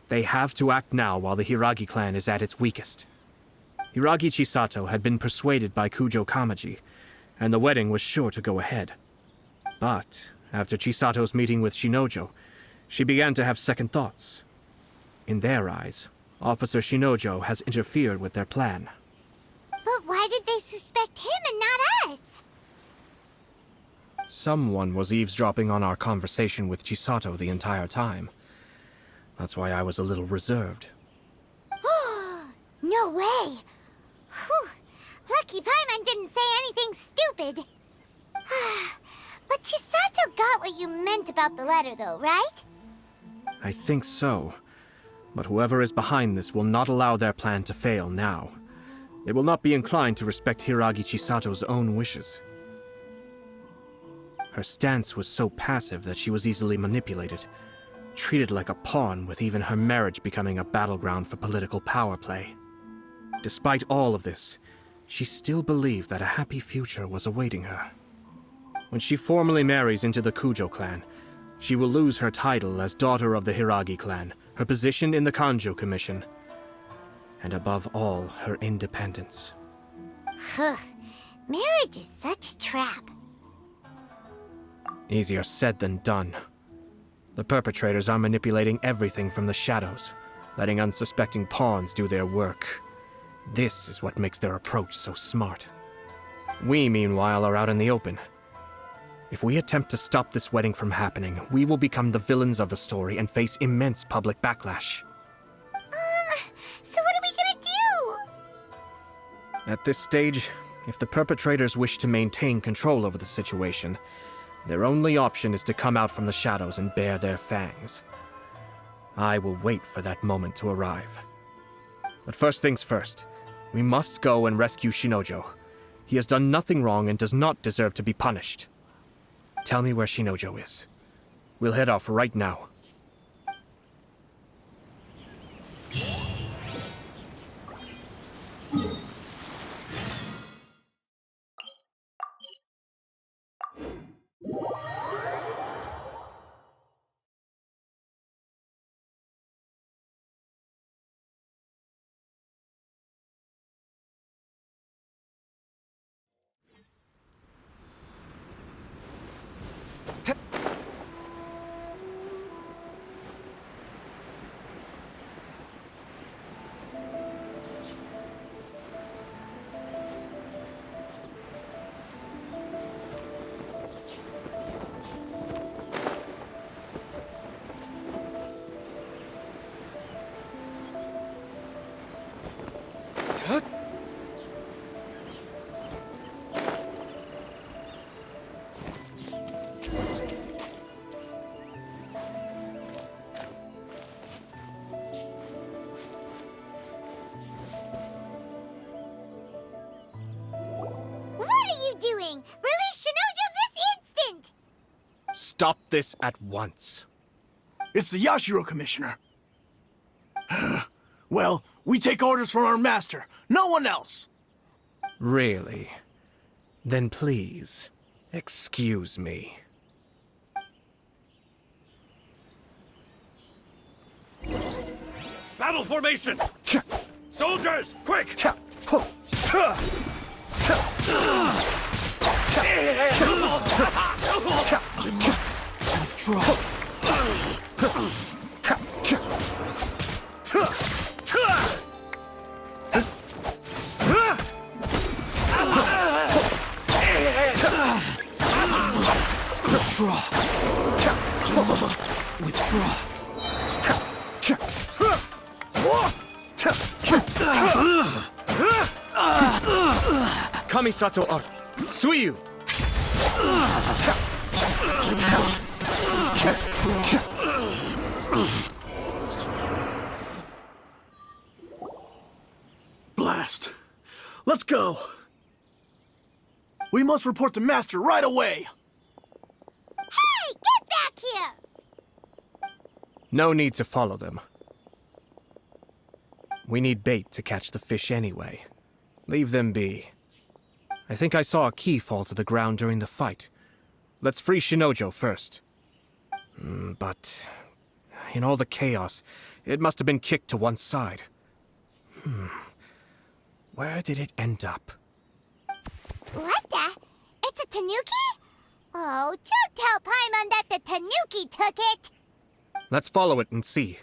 [SPEAKER 5] They have to act now while the Hiragi clan is at its weakest. Hiragi Chisato had been persuaded by Kujo Kamaji, and the wedding was sure to go ahead. But after Chisato's meeting with Shinojo, she began to have second thoughts. In their eyes, Officer Shinojo has interfered with their plan.
[SPEAKER 1] But why did they suspect him and not us?
[SPEAKER 5] Someone was eavesdropping on our conversation with Chisato the entire time. That's why I was a little reserved.
[SPEAKER 1] No way! Whew. Lucky Paimon didn't say anything stupid. But Chisato got what you meant about the letter, though, right?
[SPEAKER 5] I think so. But whoever is behind this will not allow their plan to fail now. They will not be inclined to respect Hiragi Chisato's own wishes. Her stance was so passive that she was easily manipulated, treated like a pawn, with even her marriage becoming a battleground for political power play. Despite all of this, she still believed that a happy future was awaiting her. When she formally marries into the Kujo clan, she will lose her title as daughter of the Hiragi clan, her position in the Kanjo Commission, and above all, her independence.
[SPEAKER 1] Marriage is such a trap.
[SPEAKER 5] Easier said than done. The perpetrators are manipulating everything from the shadows, letting unsuspecting pawns do their work. This is what makes their approach so smart. We, meanwhile, are out in the open. If we attempt to stop this wedding from happening, we will become the villains of the story and face immense public backlash.
[SPEAKER 1] So what are we gonna do?
[SPEAKER 5] At this stage, if the perpetrators wish to maintain control over the situation, their only option is to come out from the shadows and bare their fangs. I will wait for that moment to arrive. But first things first, we must go and rescue Shinojo. He has done nothing wrong and does not deserve to be punished. Tell me where Shinojo is. We'll head off right now. stop this at once.
[SPEAKER 7] It's the Yashiro Commissioner. Well, we take orders from our master, no one else.
[SPEAKER 5] Really? Then please, excuse me.
[SPEAKER 14] Battle formation! Soldiers, quick!
[SPEAKER 11] Withdraw. Withdraw. Withdraw.
[SPEAKER 5] Kamisato Ayato, Suiyu!
[SPEAKER 7] Blast. Let's go. We must report to Master right away.
[SPEAKER 1] Hey, get back here!
[SPEAKER 5] No need to follow them. We need bait to catch the fish anyway. Leave them be. I think I saw a key fall to the ground during the fight. Let's free Shinojo first. But in all the chaos, it must have been kicked to one side. Where did it end up?
[SPEAKER 1] What the? It's a tanuki? Oh, don't tell Paimon that the tanuki took it!
[SPEAKER 5] Let's follow it and see.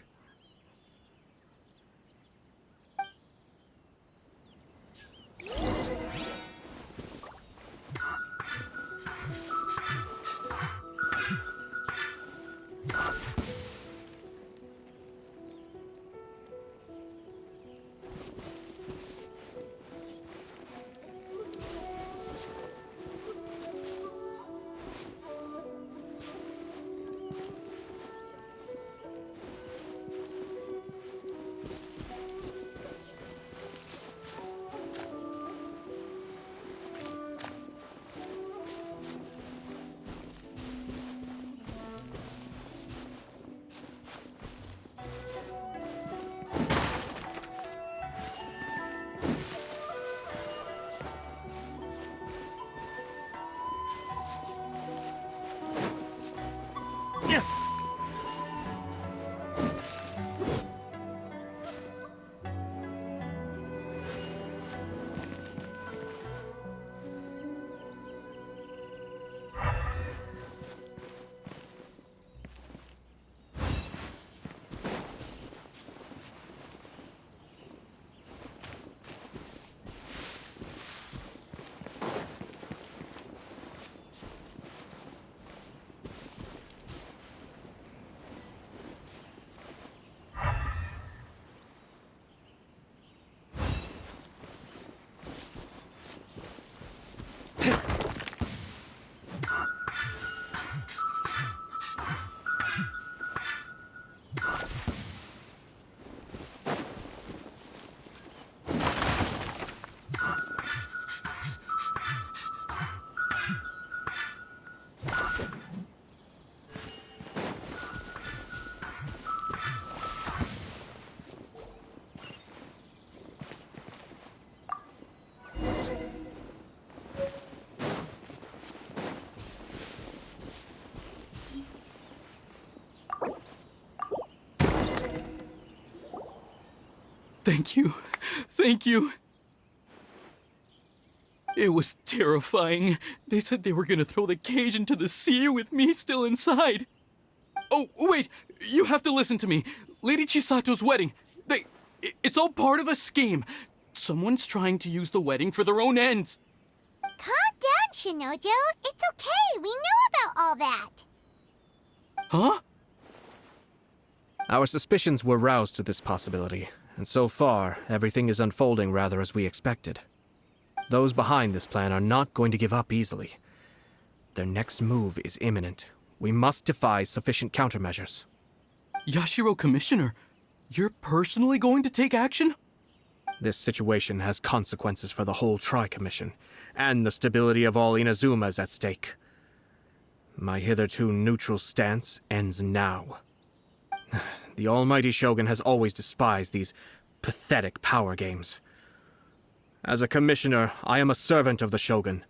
[SPEAKER 3] Thank you. Thank you. It was terrifying. They said they were gonna throw the cage into the sea with me still inside. Oh, wait! You have to listen to me. Lady Chisato's wedding. It's all part of a scheme. Someone's trying to use the wedding for their own ends.
[SPEAKER 1] Calm down, Shinojo. It's okay. We know about all that.
[SPEAKER 3] Huh?
[SPEAKER 5] Our suspicions were roused to this possibility, and so far, everything is unfolding rather as we expected. Those behind this plan are not going to give up easily. Their next move is imminent. We must devise sufficient countermeasures.
[SPEAKER 3] Yashiro Commissioner, you're personally going to take action?
[SPEAKER 5] This situation has consequences for the whole Tri-Commission, and the stability of all Inazumas at stake. My hitherto neutral stance ends now. The almighty Shogun has always despised these pathetic power games. As a commissioner, I am a servant of the Shogun,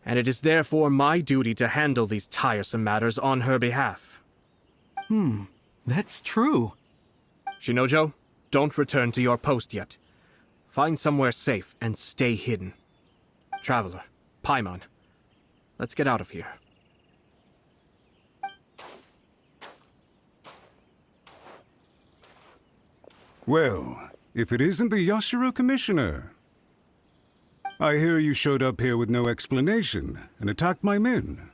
[SPEAKER 5] and it is therefore my duty to handle these tiresome matters on her behalf.
[SPEAKER 3] That's true.
[SPEAKER 5] Shinojo, don't return to your post yet. Find somewhere safe and stay hidden. Traveler, Paimon, let's get out of here.
[SPEAKER 9] Well, if it isn't the Yashiro Commissioner. I hear you showed up here with no explanation and attacked my men.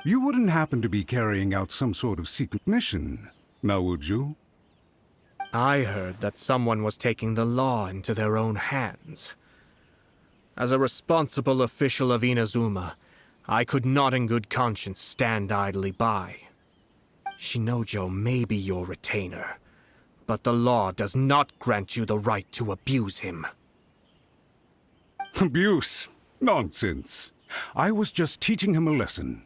[SPEAKER 9] You wouldn't happen to be carrying out some sort of secret mission, now would you?
[SPEAKER 5] I heard that someone was taking the law into their own hands. As a responsible official of Inazuma, I could not in good conscience stand idly by. Shinojo may be your retainer, but the law does not grant you the right to abuse him.
[SPEAKER 9] Abuse? Nonsense. I was just teaching him a lesson.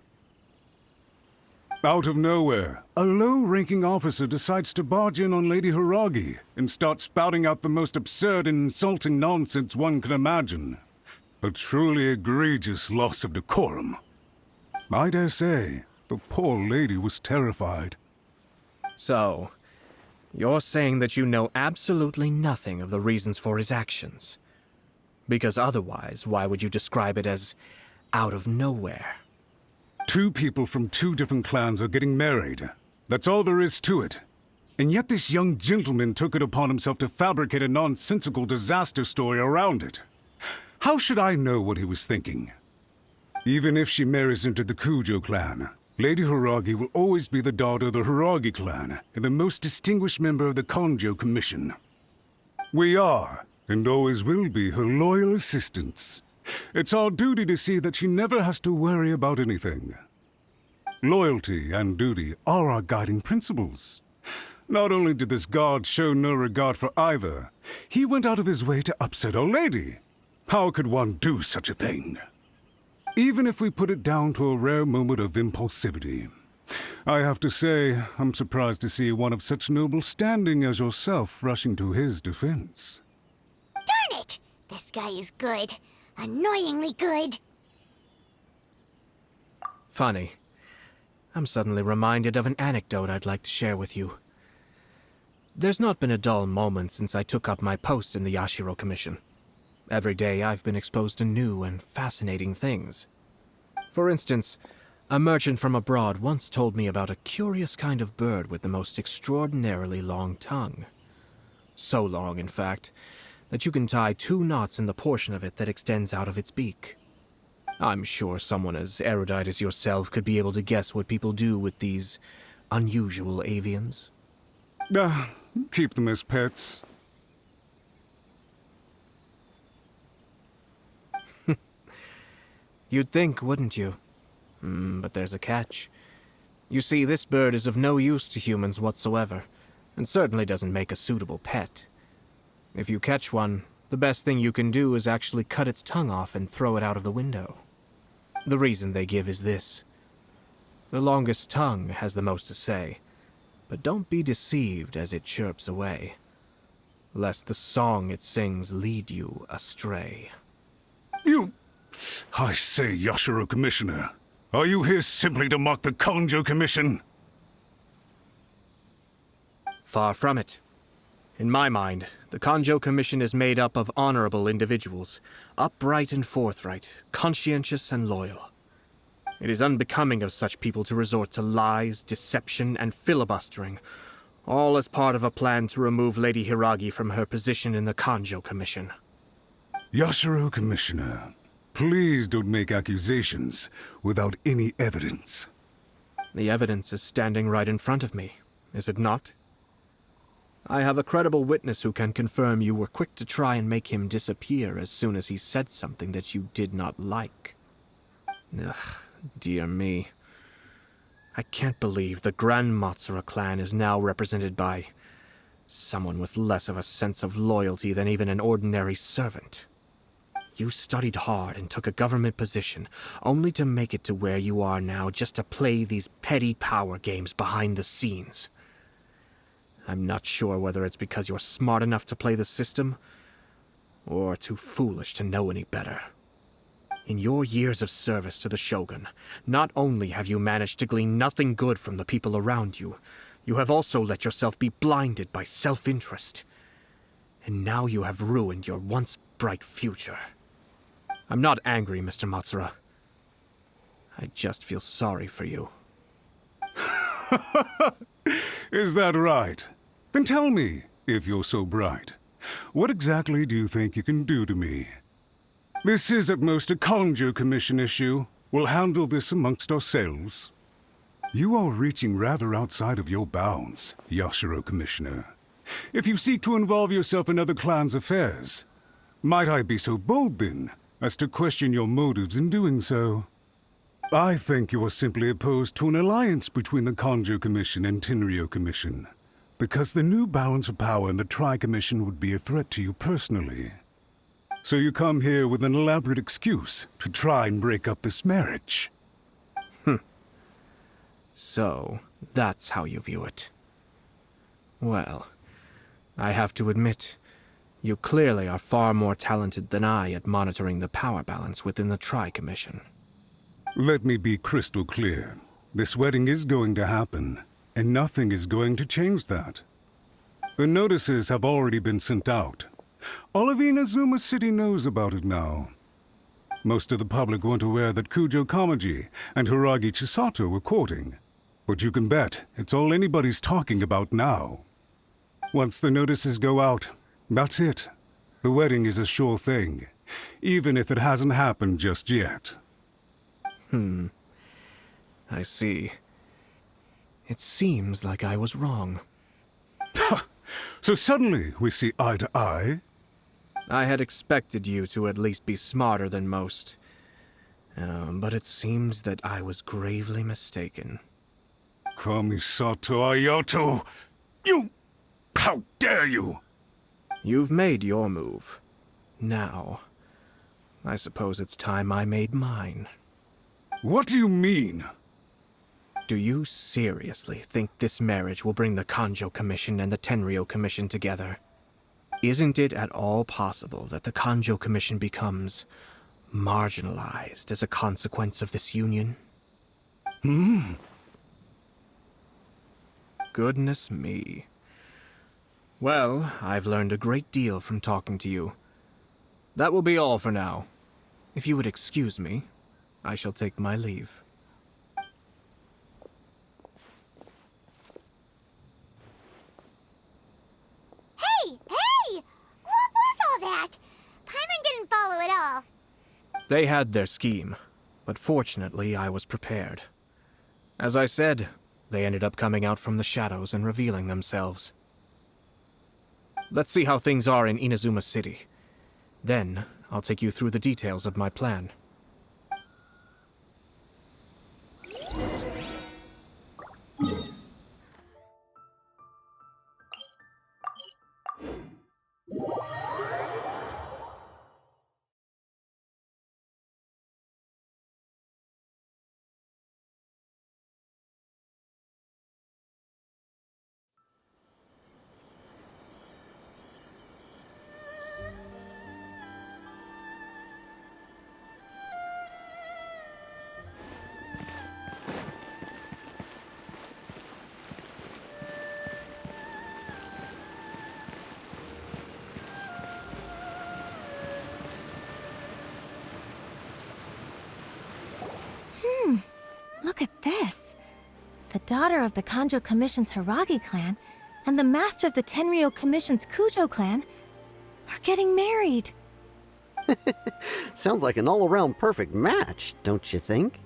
[SPEAKER 9] Out of nowhere, a low-ranking officer decides to barge in on Lady Hiragi and start spouting out the most absurd and insulting nonsense one can imagine. A truly egregious loss of decorum. I dare say, the poor lady was terrified.
[SPEAKER 5] So, you're saying that you know absolutely nothing of the reasons for his actions? Because otherwise, why would you describe it as out of nowhere?
[SPEAKER 9] Two people from two different clans are getting married. That's all there is to it. And yet this young gentleman took it upon himself to fabricate a nonsensical disaster story around it. How should I know what he was thinking? Even if she marries into the Kujo clan, Lady Hiragi will always be the daughter of the Hiragi clan and the most distinguished member of the Kanjo Commission. We are, and always will be, her loyal assistants. It's our duty to see that she never has to worry about anything. Loyalty and duty are our guiding principles. Not only did this guard show no regard for either, he went out of his way to upset our lady. How could one do such a thing? Even if we put it down to a rare moment of impulsivity. I have to say, I'm surprised to see one of such noble standing as yourself rushing to his defense.
[SPEAKER 1] Darn it! This guy is good. Annoyingly good.
[SPEAKER 5] Funny. I'm suddenly reminded of an anecdote I'd like to share with you. There's not been a dull moment since I took up my post in the Yashiro Commission. Every day I've been exposed to new and fascinating things. For instance, a merchant from abroad once told me about a curious kind of bird with the most extraordinarily long tongue. So long, in fact, that you can tie 2 knots in the portion of it that extends out of its beak. I'm sure someone as erudite as yourself could be able to guess what people do with these unusual avians.
[SPEAKER 9] Keep them as pets.
[SPEAKER 5] You'd think, wouldn't you? But there's a catch. You see, this bird is of no use to humans whatsoever, and certainly doesn't make a suitable pet. If you catch one, the best thing you can do is actually cut its tongue off and throw it out of the window. The reason they give is this. The longest tongue has the most to say, but don't be deceived as it chirps away, lest the song it sings lead you astray.
[SPEAKER 9] I say, Yashiro Commissioner, are you here simply to mock the Kanjo Commission?
[SPEAKER 5] Far from it. In my mind, the Kanjo Commission is made up of honorable individuals, upright and forthright, conscientious and loyal. It is unbecoming of such people to resort to lies, deception, and filibustering, all as part of a plan to remove Lady Hiragi from her position in the Kanjo Commission.
[SPEAKER 9] Yashiro Commissioner, please don't make accusations without any evidence.
[SPEAKER 5] The evidence is standing right in front of me, is it not? I have a credible witness who can confirm you were quick to try and make him disappear as soon as he said something that you did not like. Ugh, dear me. I can't believe the Grand Matsura clan is now represented by someone with less of a sense of loyalty than even an ordinary servant. You studied hard and took a government position, only to make it to where you are now just to play these petty power games behind the scenes. I'm not sure whether it's because you're smart enough to play the system, or too foolish to know any better. In your years of service to the Shogun, not only have you managed to glean nothing good from the people around you, you have also let yourself be blinded by self-interest. And now you have ruined your once bright future. I'm not angry, Mr. Matsura. I just feel sorry for you.
[SPEAKER 9] Is that right? Then tell me, if you're so bright, what exactly do you think you can do to me? This is at most a Kanjo Commission issue. We'll handle this amongst ourselves. You are reaching rather outside of your bounds, Yashiro Commissioner. If you seek to involve yourself in other clans' affairs, might I be so bold, then, as to question your motives in doing so? I think you are simply opposed to an alliance between the Kanjo Commission and Tenryo Commission, because the new balance of power in the Tri-Commission would be a threat to you personally. So you come here with an elaborate excuse to try and break up this marriage.
[SPEAKER 5] So, that's how you view it. Well, I have to admit, you clearly are far more talented than I at monitoring the power balance within the Tri-Commission.
[SPEAKER 9] Let me be crystal clear. This wedding is going to happen, and nothing is going to change that. The notices have already been sent out. All of Inazuma City knows about it now. Most of the public weren't aware that Kujo Kamaji and Hiragi Chisato were courting. But you can bet it's all anybody's talking about now. Once the notices go out, that's it. The wedding is a sure thing, even if it hasn't happened just yet.
[SPEAKER 5] I see. It seems like I was wrong.
[SPEAKER 9] So suddenly we see eye to eye?
[SPEAKER 5] I had expected you to at least be smarter than most. But it seems that I was gravely mistaken.
[SPEAKER 9] Kamisato Ayato! You! How dare you!
[SPEAKER 5] You've made your move. Now, I suppose it's time I made mine.
[SPEAKER 9] What do you mean?
[SPEAKER 5] Do you seriously think this marriage will bring the Kanjo Commission and the Tenryo Commission together? Isn't it at all possible that the Kanjo Commission becomes marginalized as a consequence of this union? Goodness me. Well, I've learned a great deal from talking to you. That will be all for now. If you would excuse me, I shall take my leave.
[SPEAKER 1] Hey! What was all that? Paimon didn't follow at all.
[SPEAKER 5] They had their scheme, but fortunately I was prepared. As I said, they ended up coming out from the shadows and revealing themselves. Let's see how things are in Inazuma City. Then, I'll take you through the details of my plan.
[SPEAKER 15] Look at this. The daughter of the Kanjo Commission's Hiragi clan and the master of the Tenryo Commission's Kujo clan are getting married.
[SPEAKER 16] Sounds like an all-around perfect match, don't you think?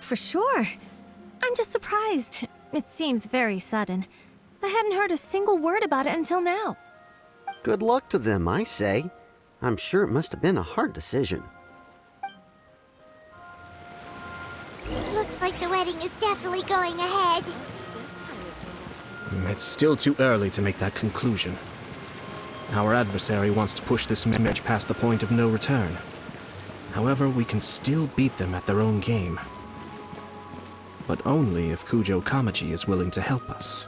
[SPEAKER 15] For sure. I'm just surprised. It seems very sudden. I hadn't heard a single word about it until now.
[SPEAKER 16] Good luck to them, I say. I'm sure it must have been a hard decision.
[SPEAKER 1] Looks like the wedding is definitely going ahead.
[SPEAKER 5] It's still too early to make that conclusion. Our adversary wants to push this marriage past the point of no return. However, we can still beat them at their own game. But only if Kujo Kamaji is willing to help us.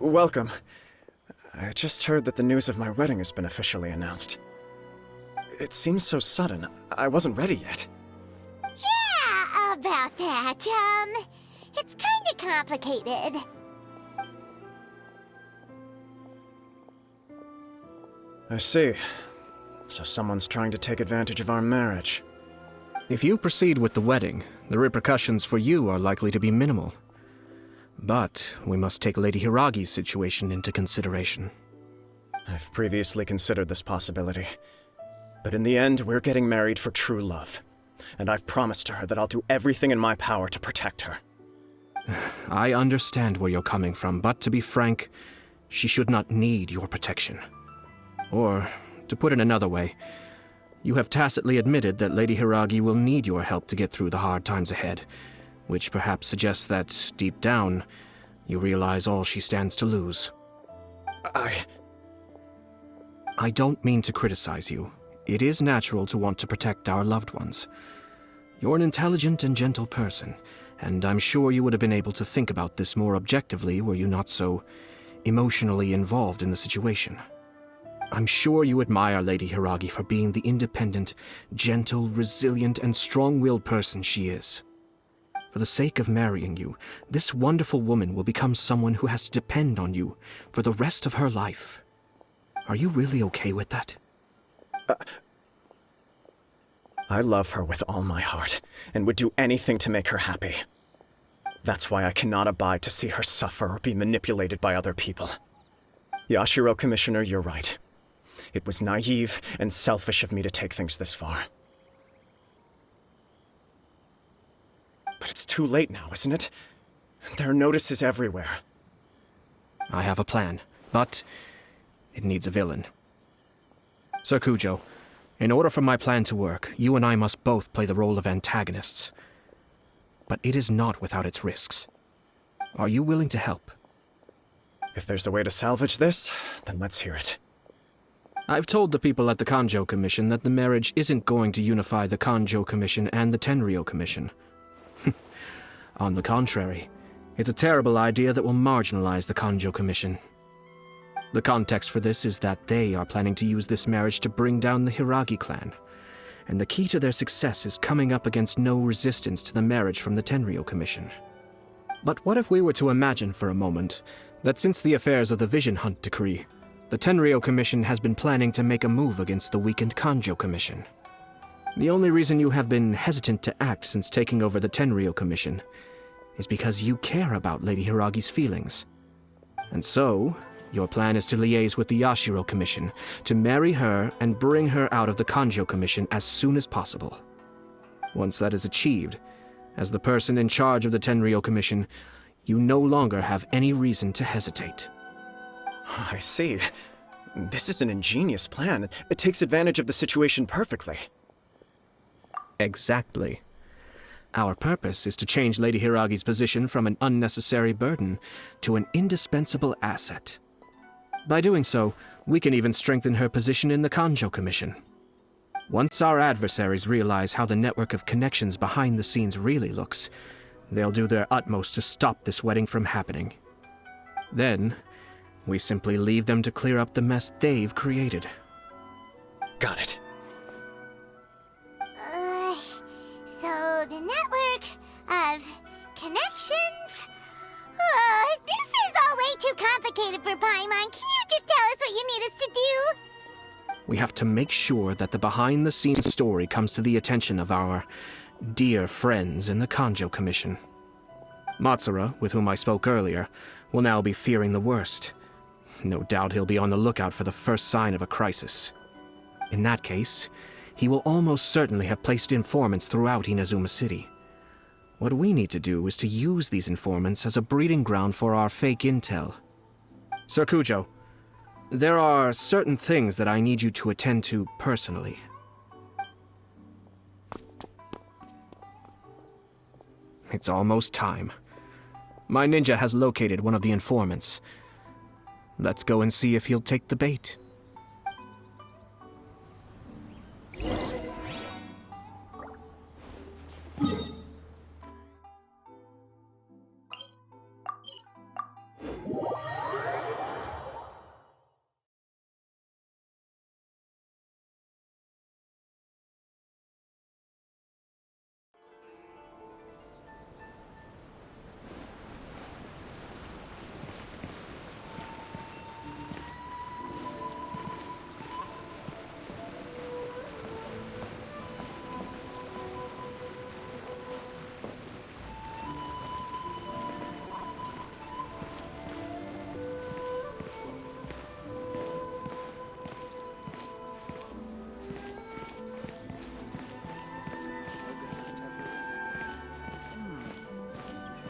[SPEAKER 6] Welcome. I just heard that the news of my wedding has been officially announced. It seems so sudden. I wasn't ready yet.
[SPEAKER 1] Yeah, about that. It's kinda complicated.
[SPEAKER 6] I see. So someone's trying to take advantage of our marriage.
[SPEAKER 5] If you proceed with the wedding, the repercussions for you are likely to be minimal. But we must take Lady Hiragi's situation into consideration.
[SPEAKER 6] I've previously considered this possibility. But in the end, we're getting married for true love. And I've promised her that I'll do everything in my power to protect her.
[SPEAKER 5] I understand where you're coming from, but to be frank, she should not need your protection. Or, to put it another way, you have tacitly admitted that Lady Hiragi will need your help to get through the hard times ahead, which perhaps suggests that, deep down, you realize all she stands to lose. I don't mean to criticize you. It is natural to want to protect our loved ones. You're an intelligent and gentle person, and I'm sure you would have been able to think about this more objectively were you not so emotionally involved in the situation. I'm sure you admire Lady Hiragi for being the independent, gentle, resilient, and strong-willed person she is. For the sake of marrying you, this wonderful woman will become someone who has to depend on you for the rest of her life. Are you really okay with that?
[SPEAKER 6] I love her with all my heart, and would do anything to make her happy. That's why I cannot abide to see her suffer or be manipulated by other people. Yashiro, Commissioner, you're right. It was naive and selfish of me to take things this far. But it's too late now, isn't it? There are notices everywhere.
[SPEAKER 5] I have a plan, but it needs a villain. Sir Kujo, in order for my plan to work, you and I must both play the role of antagonists. But it is not without its risks. Are you willing to help?
[SPEAKER 6] If there's a way to salvage this, then let's hear it.
[SPEAKER 5] I've told the people at the Kanjo Commission that the marriage isn't going to unify the Kanjo Commission and the Tenryou Commission. On the contrary, it's a terrible idea that will marginalize the Kanjo Commission. The context for this is that they are planning to use this marriage to bring down the Hiragi clan, and the key to their success is coming up against no resistance to the marriage from the Tenryou Commission. But what if we were to imagine for a moment that since the affairs of the Vision Hunt Decree, the Tenryou Commission has been planning to make a move against the weakened Kanjo Commission? The only reason you have been hesitant to act since taking over the Tenryou Commission is because you care about Lady Hiragi's feelings. And so, your plan is to liaise with the Yashiro Commission, to marry her and bring her out of the Kanjo Commission as soon as possible. Once that is achieved, as the person in charge of the Tenryou Commission, you no longer have any reason to hesitate.
[SPEAKER 6] I see. This is an ingenious plan. It takes advantage of the situation perfectly.
[SPEAKER 5] Exactly. Our purpose is to change Lady Hiragi's position from an unnecessary burden to an indispensable asset. By doing so, we can even strengthen her position in the Kanjo Commission. Once our adversaries realize how the network of connections behind the scenes really looks, they'll do their utmost to stop this wedding from happening. Then, we simply leave them to clear up the mess they've created.
[SPEAKER 6] Got it.
[SPEAKER 1] So the network of connections? This is all way too complicated for Paimon. Can you just tell us what you need us to do?
[SPEAKER 5] We have to make sure that the behind-the-scenes story comes to the attention of our dear friends in the Kanjo Commission. Matsura, with whom I spoke earlier, will now be fearing the worst. No doubt he'll be on the lookout for the first sign of a crisis. In that case, he will almost certainly have placed informants throughout Inazuma City. What we need to do is to use these informants as a breeding ground for our fake intel. Sir Kujo, there are certain things that I need you to attend to personally. It's almost time. My ninja has located one of the informants. Let's go and see if he'll take the bait.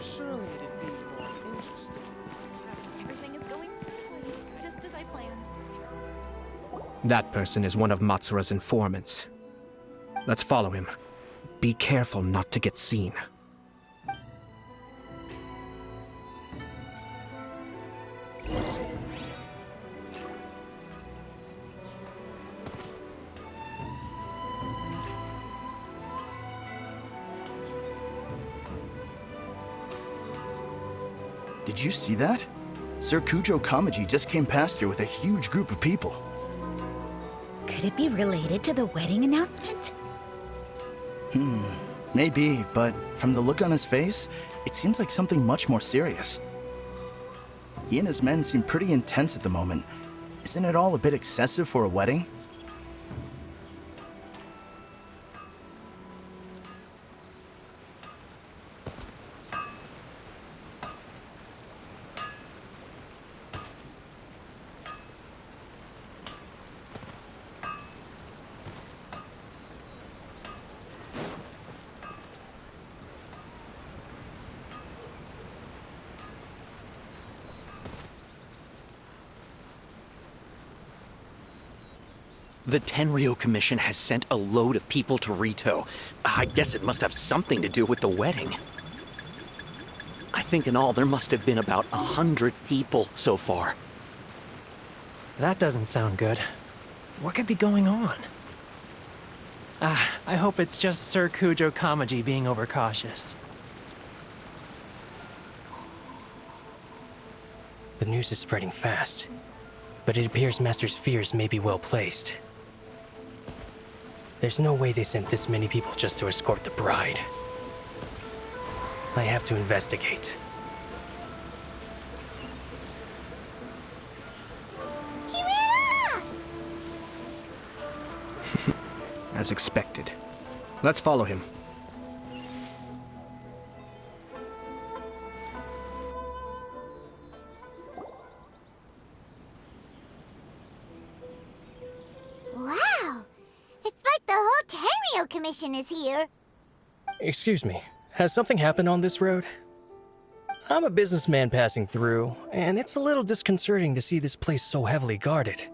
[SPEAKER 17] Surely it'd be more interesting.
[SPEAKER 18] Everything is going smoothly, just as I planned.
[SPEAKER 5] That person is one of Matsura's informants. Let's follow him. Be careful not to get seen.
[SPEAKER 7] Did you see that? Sir Kujo Kamaji just came past here with a huge group of people.
[SPEAKER 19] Could it be related to the wedding announcement?
[SPEAKER 7] Maybe, but from the look on his face, it seems like something much more serious. He and his men seem pretty intense at the moment. Isn't it all a bit excessive for a wedding?
[SPEAKER 20] The Tenryo Commission has sent a load of people to Rito. I guess it must have something to do with the wedding. I think in all there must have been about 100 people so far.
[SPEAKER 4] That doesn't sound good. What could be going on? I hope it's just Sir Kujo Kamaji being overcautious. The news is spreading fast, but it appears Master's fears may be well placed. There's no way they sent this many people just to escort the bride. I have to investigate.
[SPEAKER 1] He ran off!
[SPEAKER 5] As expected. Let's follow him.
[SPEAKER 1] Wow! It's like the whole Tenryo Commission is here.
[SPEAKER 4] Excuse me, has something happened on this road? I'm a businessman passing through, and it's a little disconcerting to see this place so heavily guarded.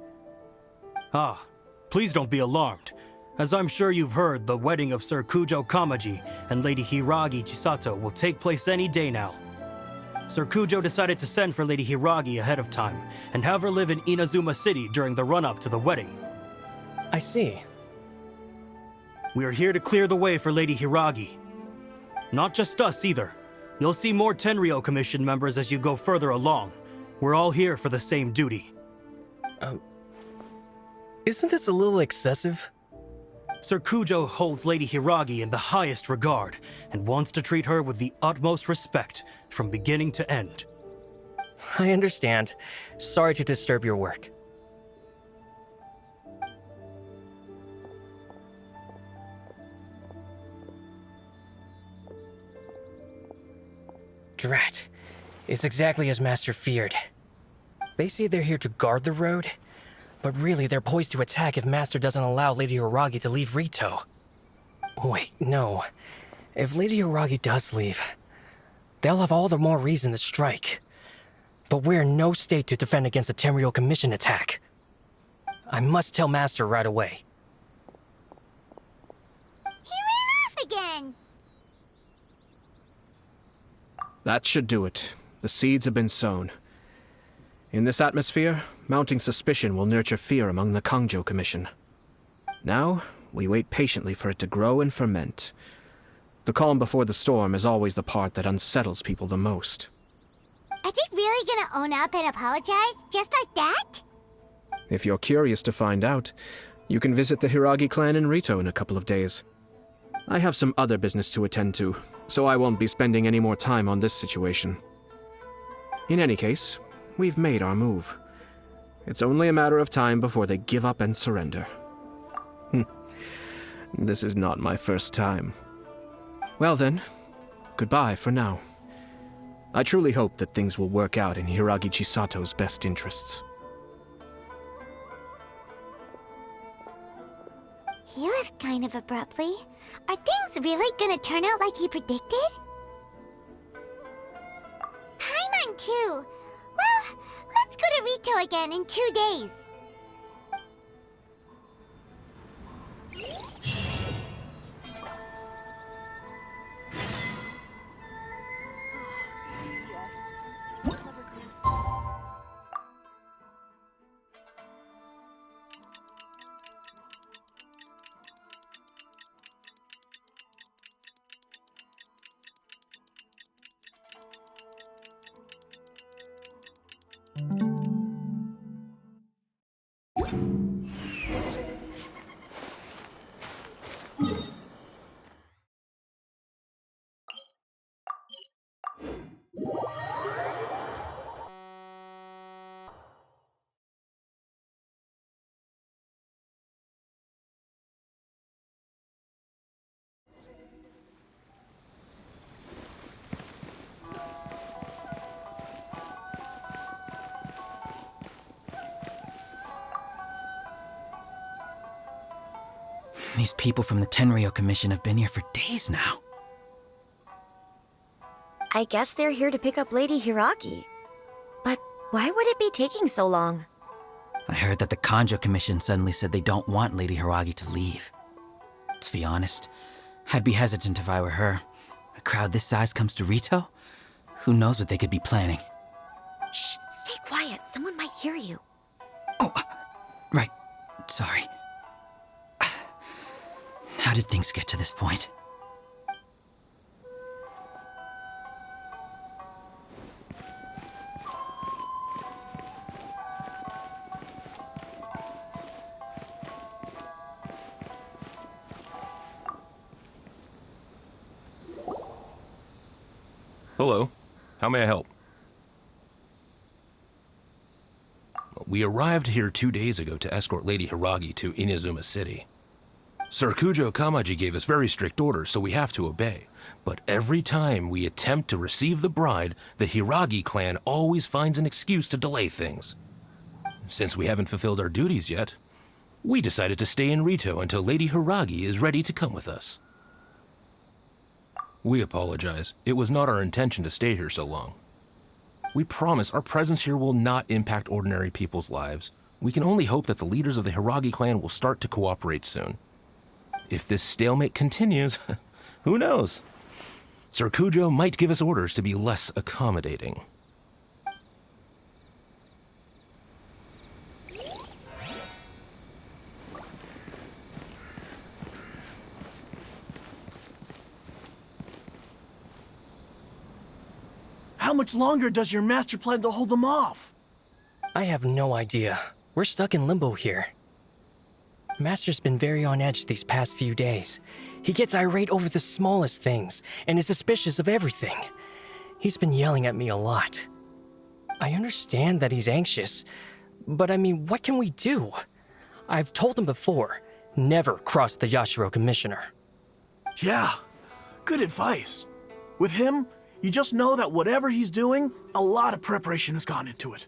[SPEAKER 21] Ah, please don't be alarmed. As I'm sure you've heard, the wedding of Sir Kujo Kamaji and Lady Hiragi Chisato will take place any day now. Sir Kujo decided to send for Lady Hiragi ahead of time, and have her live in Inazuma City during the run-up to the wedding.
[SPEAKER 4] I see.
[SPEAKER 21] We are here to clear the way for Lady Hiragi. Not just us either. You'll see more Tenryo Commission members as you go further along. We're all here for the same duty.
[SPEAKER 4] Isn't this a little excessive?
[SPEAKER 21] Sir Kujo holds Lady Hiragi in the highest regard, and wants to treat her with the utmost respect, from beginning to end.
[SPEAKER 4] I understand. Sorry to disturb your work. Drat. It's exactly as Master feared.
[SPEAKER 2] They say they're here to guard the road, but really they're poised to attack if Master doesn't allow Lady Hiragi to leave Rito. Wait, no. If Lady Hiragi does leave, they'll have all the more reason to strike. But we're in no state to defend against a Tenryou Commission attack. I must tell Master right away.
[SPEAKER 1] He ran off again!
[SPEAKER 5] That should do it. The seeds have been sown. In this atmosphere, mounting suspicion will nurture fear among the Kangjo Commission. Now, we wait patiently for it to grow and ferment. The calm before the storm is always the part that unsettles people the most.
[SPEAKER 1] Are they really gonna own up and apologize, just like that?
[SPEAKER 5] If you're curious to find out, you can visit the Hiragi clan in Rito in a couple of days. I have some other business to attend to, so I won't be spending any more time on this situation. In any case, we've made our move. It's only a matter of time before they give up and surrender. This is not my first time. Well then, goodbye for now. I truly hope that things will work out in Hiragi Chisato's best interests.
[SPEAKER 1] He left kind of abruptly. Are things really gonna turn out like he predicted? Paimon too. Well, let's go to Rito again in 2 days.
[SPEAKER 22] These people from the Tenryou Commission have been here for days now.
[SPEAKER 13] I guess they're here to pick up Lady Hiragi. But why would it be taking so long?
[SPEAKER 22] I heard that the Kanjo Commission suddenly said they don't want Lady Hiragi to leave. To be honest, I'd be hesitant if I were her. A crowd this size comes to Rito? Who knows what they could be planning?
[SPEAKER 13] Shh, stay quiet. Someone might hear you.
[SPEAKER 22] Right. Sorry. How did things get to this point?
[SPEAKER 14] Hello. How may I help? We arrived here 2 days ago to escort Lady Hiragi to Inazuma City. Sir Kujo Kamaji gave us very strict orders, so we have to obey. But every time we attempt to receive the bride, the Hiragi clan always finds an excuse to delay things. Since we haven't fulfilled our duties yet, we decided to stay in Rito until Lady Hiragi is ready to come with us. We apologize. It was not our intention to stay here so long. We promise our presence here will not impact ordinary people's lives. We can only hope that the leaders of the Hiragi clan will start to cooperate soon. If this stalemate continues, who knows? Sir Kujo might give us orders to be less accommodating.
[SPEAKER 23] How much longer does your master plan to hold them off?
[SPEAKER 2] I have no idea. We're stuck in limbo here. Master's been very on edge these past few days. He gets irate over the smallest things and is suspicious of everything. He's been yelling at me a lot. I understand that he's anxious, but I mean, what can we do? I've told him before, never cross the Yashiro Commissioner.
[SPEAKER 23] Yeah, good advice. With him, you just know that whatever he's doing, a lot of preparation has gone into it.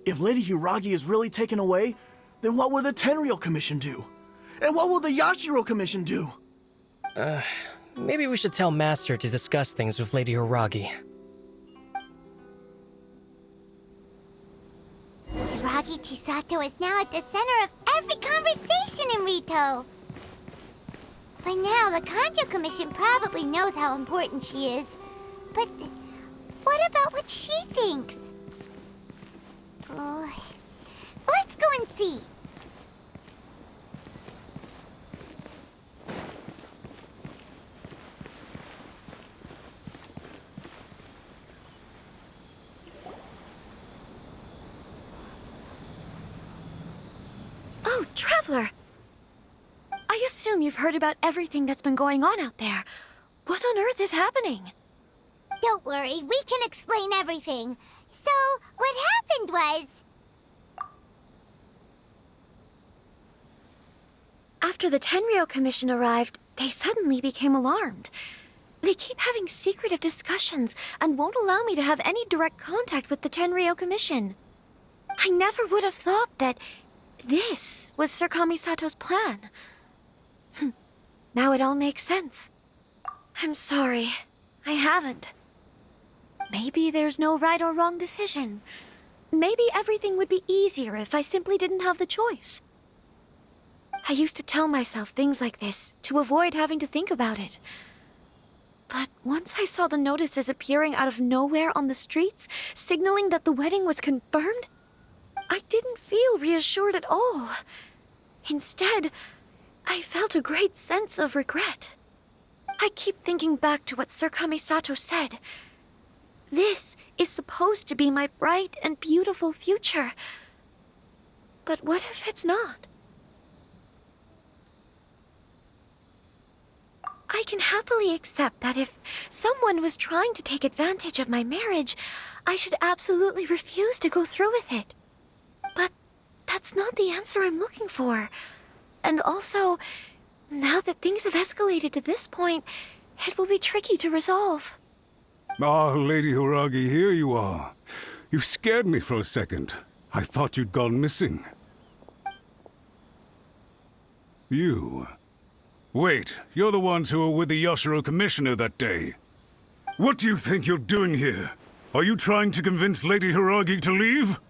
[SPEAKER 23] If Lady Hiragi is really taken away, then what will the Tenryou Commission do? And what will the Yashiro Commission do?
[SPEAKER 2] Maybe we should tell Master to discuss things with Lady Hiragi.
[SPEAKER 1] Hiragi Chisato is now at the center of every conversation in Rito. By now, the Kanjo Commission probably knows how important she is. But what about what she thinks? Oh, let's go and see.
[SPEAKER 13] Oh, Traveler! I assume you've heard about everything that's been going on out there. What on earth is happening?
[SPEAKER 1] Don't worry, we can explain everything. So, what happened was...
[SPEAKER 13] After the Tenryou Commission arrived, they suddenly became alarmed. They keep having secretive discussions and won't allow me to have any direct contact with the Tenryou Commission. I never would have thought that this was Sir Kamisato's plan. Now it all makes sense. I'm sorry. I haven't. Maybe there's no right or wrong decision. Maybe everything would be easier if I simply didn't have the choice. I used to tell myself things like this to avoid having to think about it. But once I saw the notices appearing out of nowhere on the streets, signaling that the wedding was confirmed, I didn't feel reassured at all. Instead, I felt a great sense of regret. I keep thinking back to what Sir Kamisato said. This is supposed to be my bright and beautiful future. But what if it's not? I can happily accept that if someone was trying to take advantage of my marriage, I should absolutely refuse to go through with it. But that's not the answer I'm looking for. And also, now that things have escalated to this point, it will be tricky to resolve.
[SPEAKER 9] Ah, Lady Hiragi, here you are. You scared me for a second. I thought you'd gone missing. You? Wait, you're the ones who were with the Yashiro Commissioner that day. What do you think you're doing here? Are you trying to convince Lady Hiragi to leave?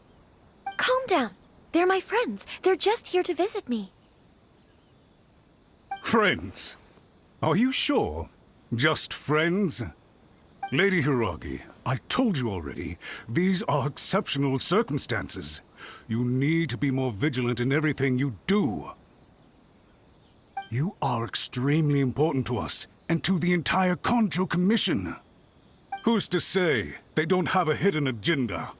[SPEAKER 13] Calm down. They're my friends. They're just here to visit me.
[SPEAKER 9] Friends? Are you sure? Just friends? Lady Hiragi, I told you already, these are exceptional circumstances. You need to be more vigilant in everything you do. You are extremely important to us, and to the entire Kanjo Commission. Who's to say they don't have a hidden agenda?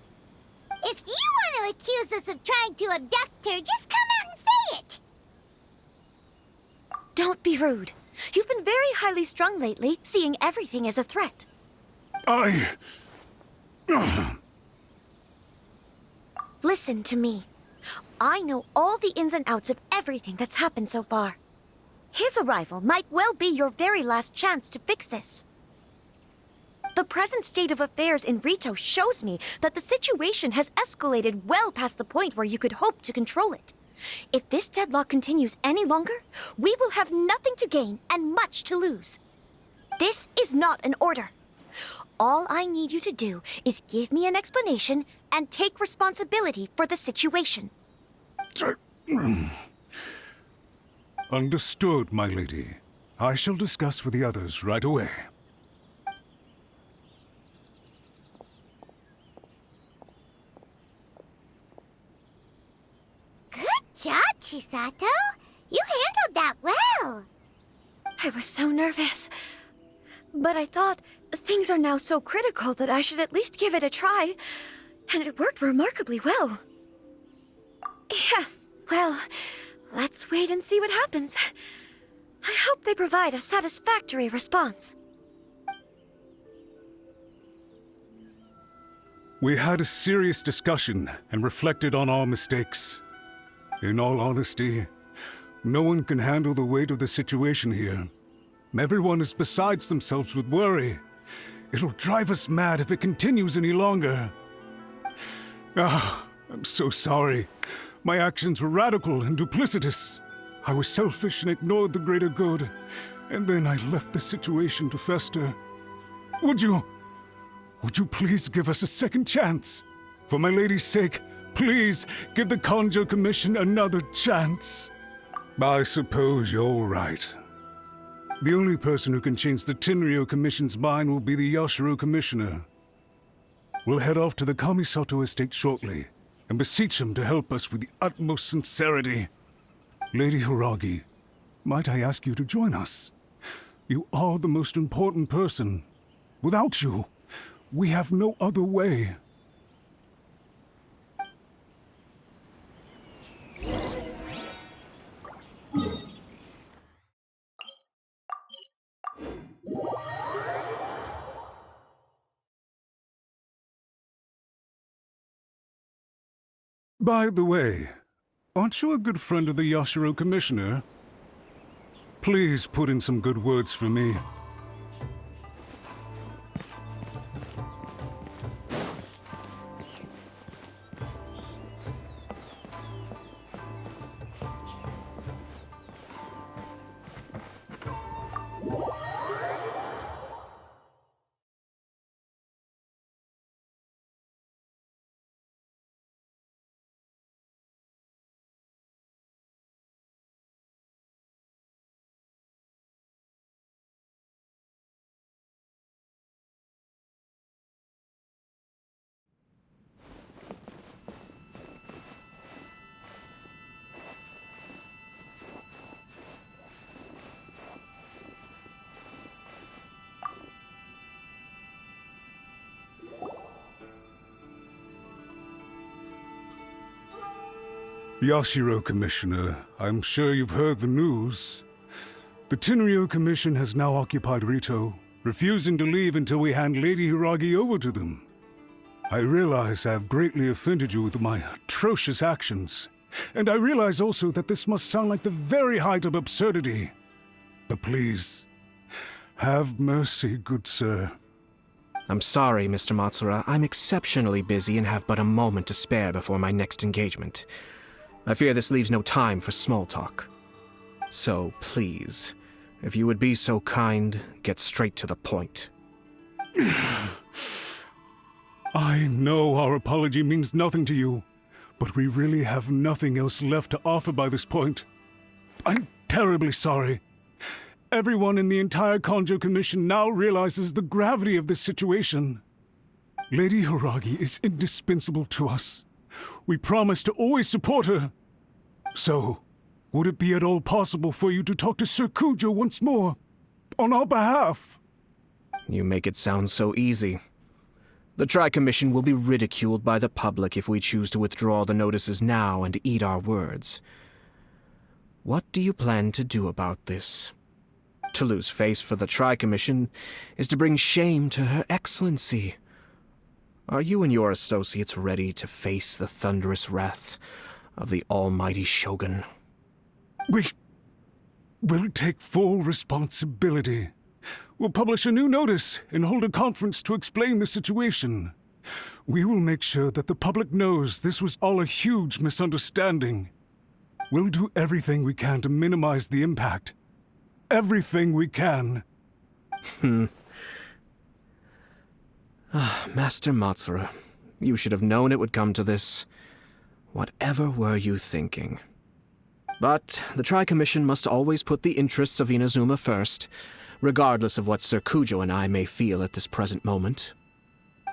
[SPEAKER 1] If you want to accuse us of trying to abduct her, just come out and say it!
[SPEAKER 13] Don't be rude. You've been very highly strung lately, seeing everything as a threat. Listen to me. I know all the ins and outs of everything that's happened so far. His arrival might well be your very last chance to fix this. The present state of affairs in Rito shows me that the situation has escalated well past the point where you could hope to control it. If this deadlock continues any longer, we will have nothing to gain and much to lose. This is not an order. All I need you to do is give me an explanation and take responsibility for the situation.
[SPEAKER 9] Understood, my lady. I shall discuss with the others right away.
[SPEAKER 1] Good job, Chisato. You handled that well.
[SPEAKER 13] I was so nervous. But I thought things are now so critical that I should at least give it a try. And it worked remarkably well. Yes, well, let's wait and see what happens. I hope they provide a satisfactory response.
[SPEAKER 9] We had a serious discussion and reflected on our mistakes. In all honesty, no one can handle the weight of the situation here. Everyone is besides themselves with worry. It'll drive us mad if it continues any longer. I'm so sorry. My actions were radical and duplicitous. I was selfish and ignored the greater good, and then I left the situation to fester. Would you please give us a second chance? For my lady's sake, please give the Kanjo Commission another chance. I suppose you're right. The only person who can change the Tenryou Commission's mind will be the Yashiro Commissioner. We'll head off to the Kamisato estate shortly and beseech him to help us with the utmost sincerity. Lady Hiragi, might I ask you to join us? You are the most important person. Without you, we have no other way. By the way, aren't you a good friend of the Yashiro Commissioner? Please put in some good words for me. Yashiro Commissioner, I'm sure you've heard the news. The Tenryou Commission has now occupied Rito, refusing to leave until we hand Lady Hiragi over to them. I realize I have greatly offended you with my atrocious actions, and I realize also that this must sound like the very height of absurdity. But please, have mercy, good sir.
[SPEAKER 5] I'm sorry, Mr. Matsura. I'm exceptionally busy and have but a moment to spare before my next engagement. I fear this leaves no time for small talk. So, please, if you would be so kind, get straight to the point.
[SPEAKER 9] I know our apology means nothing to you, but we really have nothing else left to offer by this point. I'm terribly sorry. Everyone in the entire Kanjo Commission now realizes the gravity of this situation. Lady Hiragi is indispensable to us. We promise to always support her. So, would it be at all possible for you to talk to Sir Kujo once more, on our behalf?
[SPEAKER 5] You make it sound so easy. The Tri-Commission will be ridiculed by the public if we choose to withdraw the notices now and eat our words. What do you plan to do about this? To lose face for the Tri-Commission is to bring shame to Her Excellency. Are you and your associates ready to face the thunderous wrath of the almighty Shogun?
[SPEAKER 9] We'll take full responsibility. We'll publish a new notice and hold a conference to explain the situation. We will make sure that the public knows this was all a huge misunderstanding. We'll do everything we can to minimize the impact. Everything we can.
[SPEAKER 5] Master Matsura, you should have known it would come to this. Whatever were you thinking? But the Tri-Commission must always put the interests of Inazuma first, regardless of what Sir Kujo and I may feel at this present moment.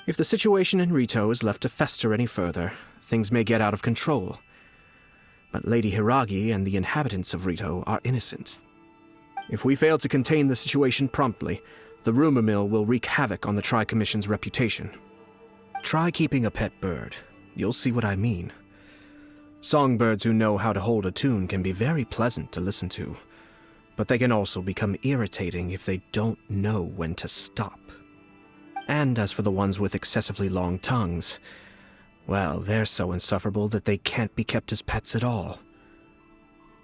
[SPEAKER 5] If the situation in Rito is left to fester any further, things may get out of control. But Lady Hiragi and the inhabitants of Rito are innocent. If we fail to contain the situation promptly, the rumor mill will wreak havoc on the Tri-Commission's reputation. Try keeping a pet bird. You'll see what I mean. Songbirds who know how to hold a tune can be very pleasant to listen to, but they can also become irritating if they don't know when to stop. And as for the ones with excessively long tongues, well, they're so insufferable that they can't be kept as pets at all.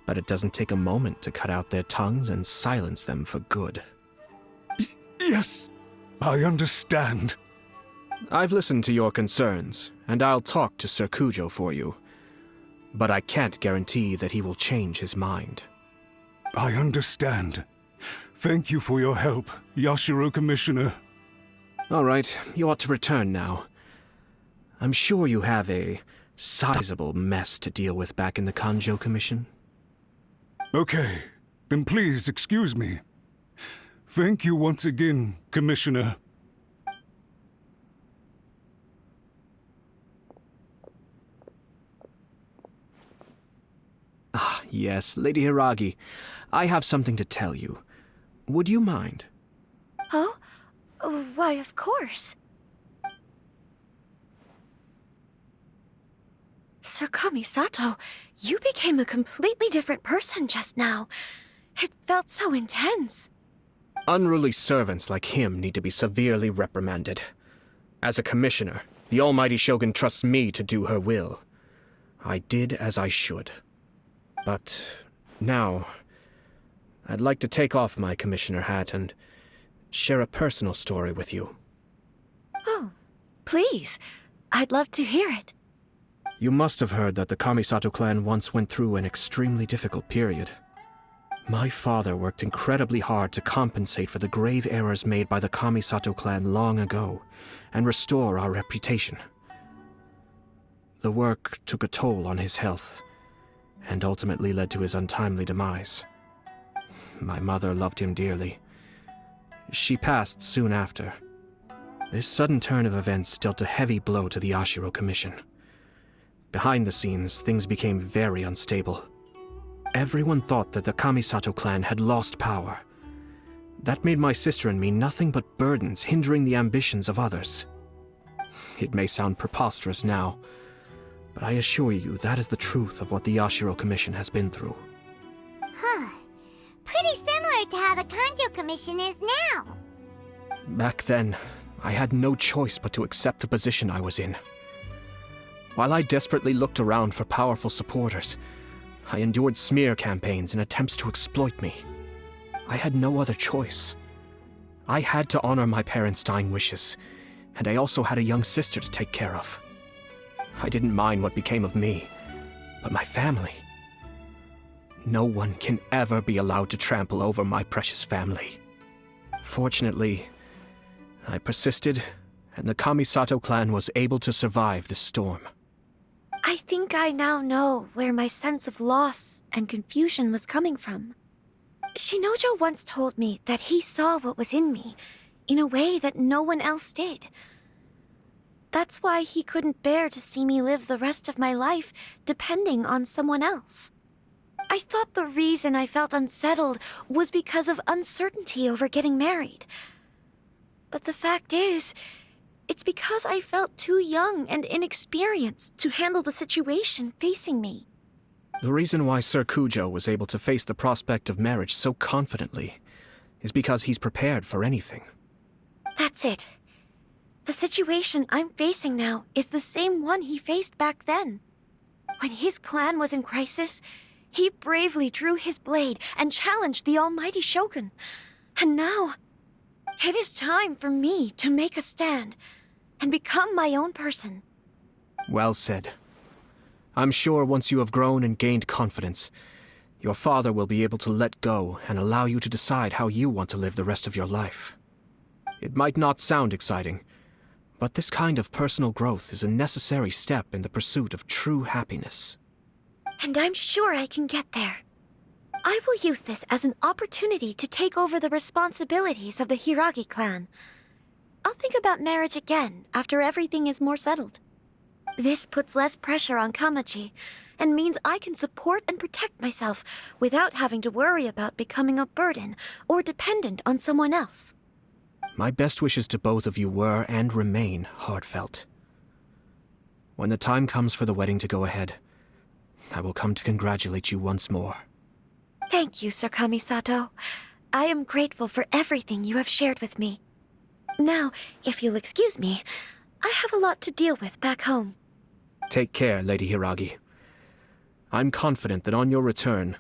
[SPEAKER 5] But it doesn't take a moment to cut out their tongues and silence them for good.
[SPEAKER 9] Yes, I understand.
[SPEAKER 5] I've listened to your concerns, and I'll talk to Sir Kujo for you. But I can't guarantee that he will change his mind.
[SPEAKER 9] I understand. Thank you for your help, Yashiro Commissioner.
[SPEAKER 5] All right, you ought to return now. I'm sure you have a sizable mess to deal with back in the Kanjo Commission.
[SPEAKER 9] Okay, then please excuse me. Thank you once again, Commissioner.
[SPEAKER 5] Ah, yes, Lady Hiragi. I have something to tell you. Would you mind?
[SPEAKER 13] Oh? Why, of course. Sir Kamisato, you became a completely different person just now. It felt so intense.
[SPEAKER 5] Unruly servants like him need to be severely reprimanded. As a commissioner, the almighty shogun trusts me to do her will. I did as I should. But now, I'd like to take off my commissioner hat and share a personal story with you.
[SPEAKER 13] Oh, please. I'd love to hear it.
[SPEAKER 5] You must have heard that the Kamisato clan once went through an extremely difficult period. My father worked incredibly hard to compensate for the grave errors made by the Kamisato clan long ago and restore our reputation. The work took a toll on his health and ultimately led to his untimely demise. My mother loved him dearly. She passed soon after. This sudden turn of events dealt a heavy blow to the Yashiro Commission. Behind the scenes, things became very unstable. Everyone thought that the Kamisato clan had lost power. That made my sister and me nothing but burdens hindering the ambitions of others. It may sound preposterous now, but I assure you that is the truth of what the Yashiro Commission has been through.
[SPEAKER 1] Huh. Pretty similar to how the Kanjo Commission is now.
[SPEAKER 5] Back then, I had no choice but to accept the position I was in. While I desperately looked around for powerful supporters, I endured smear campaigns and attempts to exploit me. I had no other choice. I had to honor my parents' dying wishes, and I also had a young sister to take care of. I didn't mind what became of me, but my family. No one can ever be allowed to trample over my precious family. Fortunately, I persisted, and the Kamisato clan was able to survive this storm.
[SPEAKER 13] I think I now know where my sense of loss and confusion was coming from. Shinojo once told me that he saw what was in me in a way that no one else did. That's why he couldn't bear to see me live the rest of my life depending on someone else. I thought the reason I felt unsettled was because of uncertainty over getting married. But the fact is, it's because I felt too young and inexperienced to handle the situation facing me.
[SPEAKER 5] The reason why Sir Kujo was able to face the prospect of marriage so confidently is because he's prepared for anything.
[SPEAKER 13] That's it. The situation I'm facing now is the same one he faced back then. When his clan was in crisis, he bravely drew his blade and challenged the almighty shogun. And now, it is time for me to make a stand and become my own person.
[SPEAKER 5] Well said. I'm sure once you have grown and gained confidence, your father will be able to let go and allow you to decide how you want to live the rest of your life. It might not sound exciting, but this kind of personal growth is a necessary step in the pursuit of true happiness.
[SPEAKER 13] And I'm sure I can get there. I will use this as an opportunity to take over the responsibilities of the Hiragi clan. I'll think about marriage again after everything is more settled. This puts less pressure on Kamaji, and means I can support and protect myself without having to worry about becoming a burden or dependent on someone else.
[SPEAKER 5] My best wishes to both of you were and remain heartfelt. When the time comes for the wedding to go ahead, I will come to congratulate you once more.
[SPEAKER 13] Thank you, Sir Kamisato. I am grateful for everything you have shared with me. Now, if you'll excuse me, I have a lot to deal with back home.
[SPEAKER 5] Take care, Lady Hiragi. I'm confident that on your return,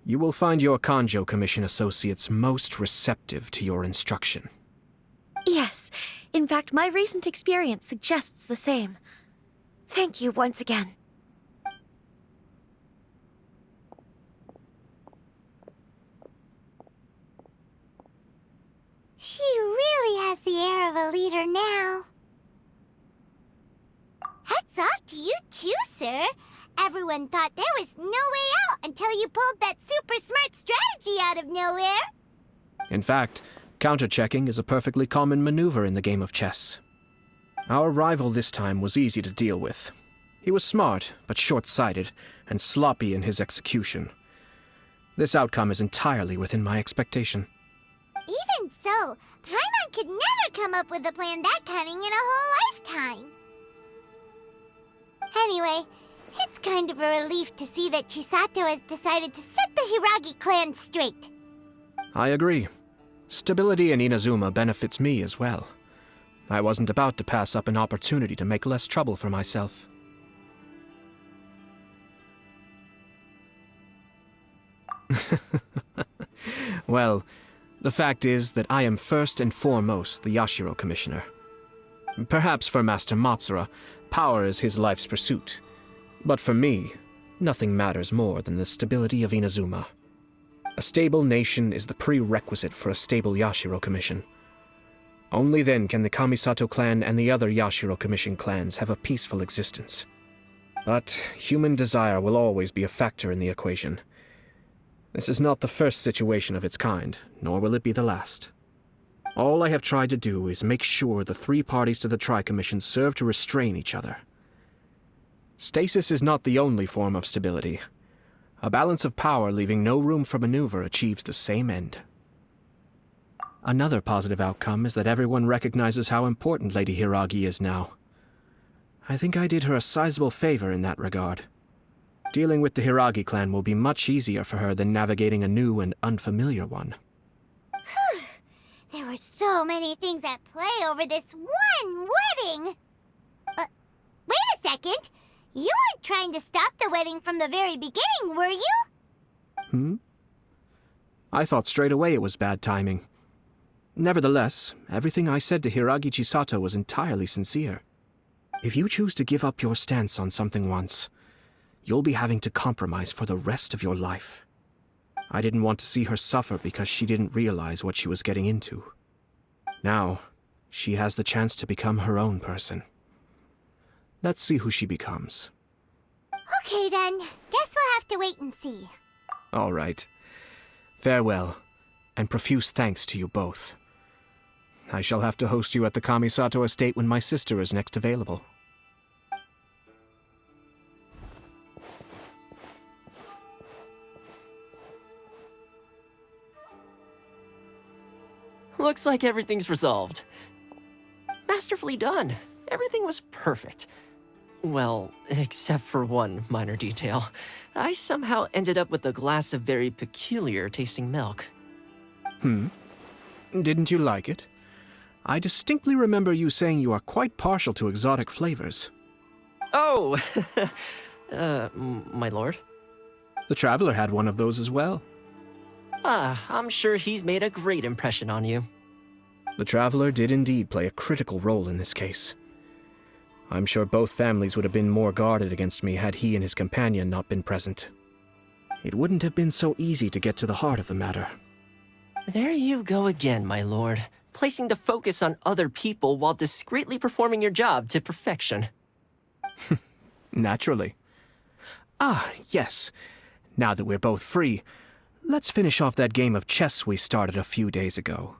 [SPEAKER 5] you will find your Kanjo Commission associates most receptive to your instruction.
[SPEAKER 13] Yes. In fact, my recent experience suggests the same. Thank you once again.
[SPEAKER 1] She really has the air of a leader now. Hats off to you too, sir. Everyone thought there was no way out until you pulled that super smart strategy out of nowhere.
[SPEAKER 5] In fact, counter-checking is a perfectly common maneuver in the game of chess. Our rival this time was easy to deal with. He was smart, but short-sighted, and sloppy in his execution. This outcome is entirely within my expectation.
[SPEAKER 1] Even so, Paimon could never come up with a plan that cunning in a whole lifetime. Anyway, it's kind of a relief to see that Chisato has decided to set the Hiragi clan straight.
[SPEAKER 5] I agree. Stability in Inazuma benefits me as well. I wasn't about to pass up an opportunity to make less trouble for myself. Well, the fact is that I am first and foremost the Yashiro Commissioner. Perhaps for Master Matsura, power is his life's pursuit. But for me, nothing matters more than the stability of Inazuma. A stable nation is the prerequisite for a stable Yashiro Commission. Only then can the Kamisato clan and the other Yashiro Commission clans have a peaceful existence. But human desire will always be a factor in the equation. This is not the first situation of its kind, nor will it be the last. All I have tried to do is make sure the three parties to the Tri-Commission serve to restrain each other. Stasis is not the only form of stability. A balance of power leaving no room for maneuver achieves the same end. Another positive outcome is that everyone recognizes how important Lady Hiragi is now. I think I did her a sizable favor in that regard. Dealing with the Hiragi clan will be much easier for her than navigating a new and unfamiliar one.
[SPEAKER 1] Whew. There were so many things at play over this one wedding. Wait a second. You weren't trying to stop the wedding from the very beginning, were you?
[SPEAKER 5] I thought straight away it was bad timing. Nevertheless, everything I said to Hiragi Chisato was entirely sincere. If you choose to give up your stance on something once, you'll be having to compromise for the rest of your life. I didn't want to see her suffer because she didn't realize what she was getting into. Now, she has the chance to become her own person. Let's see who she becomes.
[SPEAKER 1] Okay then, guess we'll have to wait and see.
[SPEAKER 5] All right. Farewell, and profuse thanks to you both. I shall have to host you at the Kamisato estate when my sister is next available.
[SPEAKER 4] Looks like everything's resolved. Masterfully done. Everything was perfect. Well, except for one minor detail. I somehow ended up with a glass of very peculiar tasting milk.
[SPEAKER 5] Didn't you like it? I distinctly remember you saying you are quite partial to exotic flavors.
[SPEAKER 4] Oh! My lord?
[SPEAKER 5] The Traveler had one of those as well.
[SPEAKER 4] I'm sure he's made a great impression on you.
[SPEAKER 5] The Traveler did indeed play a critical role in this case. I'm sure both families would have been more guarded against me had he and his companion not been present. It wouldn't have been so easy to get to the heart of the matter.
[SPEAKER 4] There you go again, my lord. Placing the focus on other people while discreetly performing your job to perfection.
[SPEAKER 5] Naturally. Yes. Now that we're both free, let's finish off that game of chess we started a few days ago.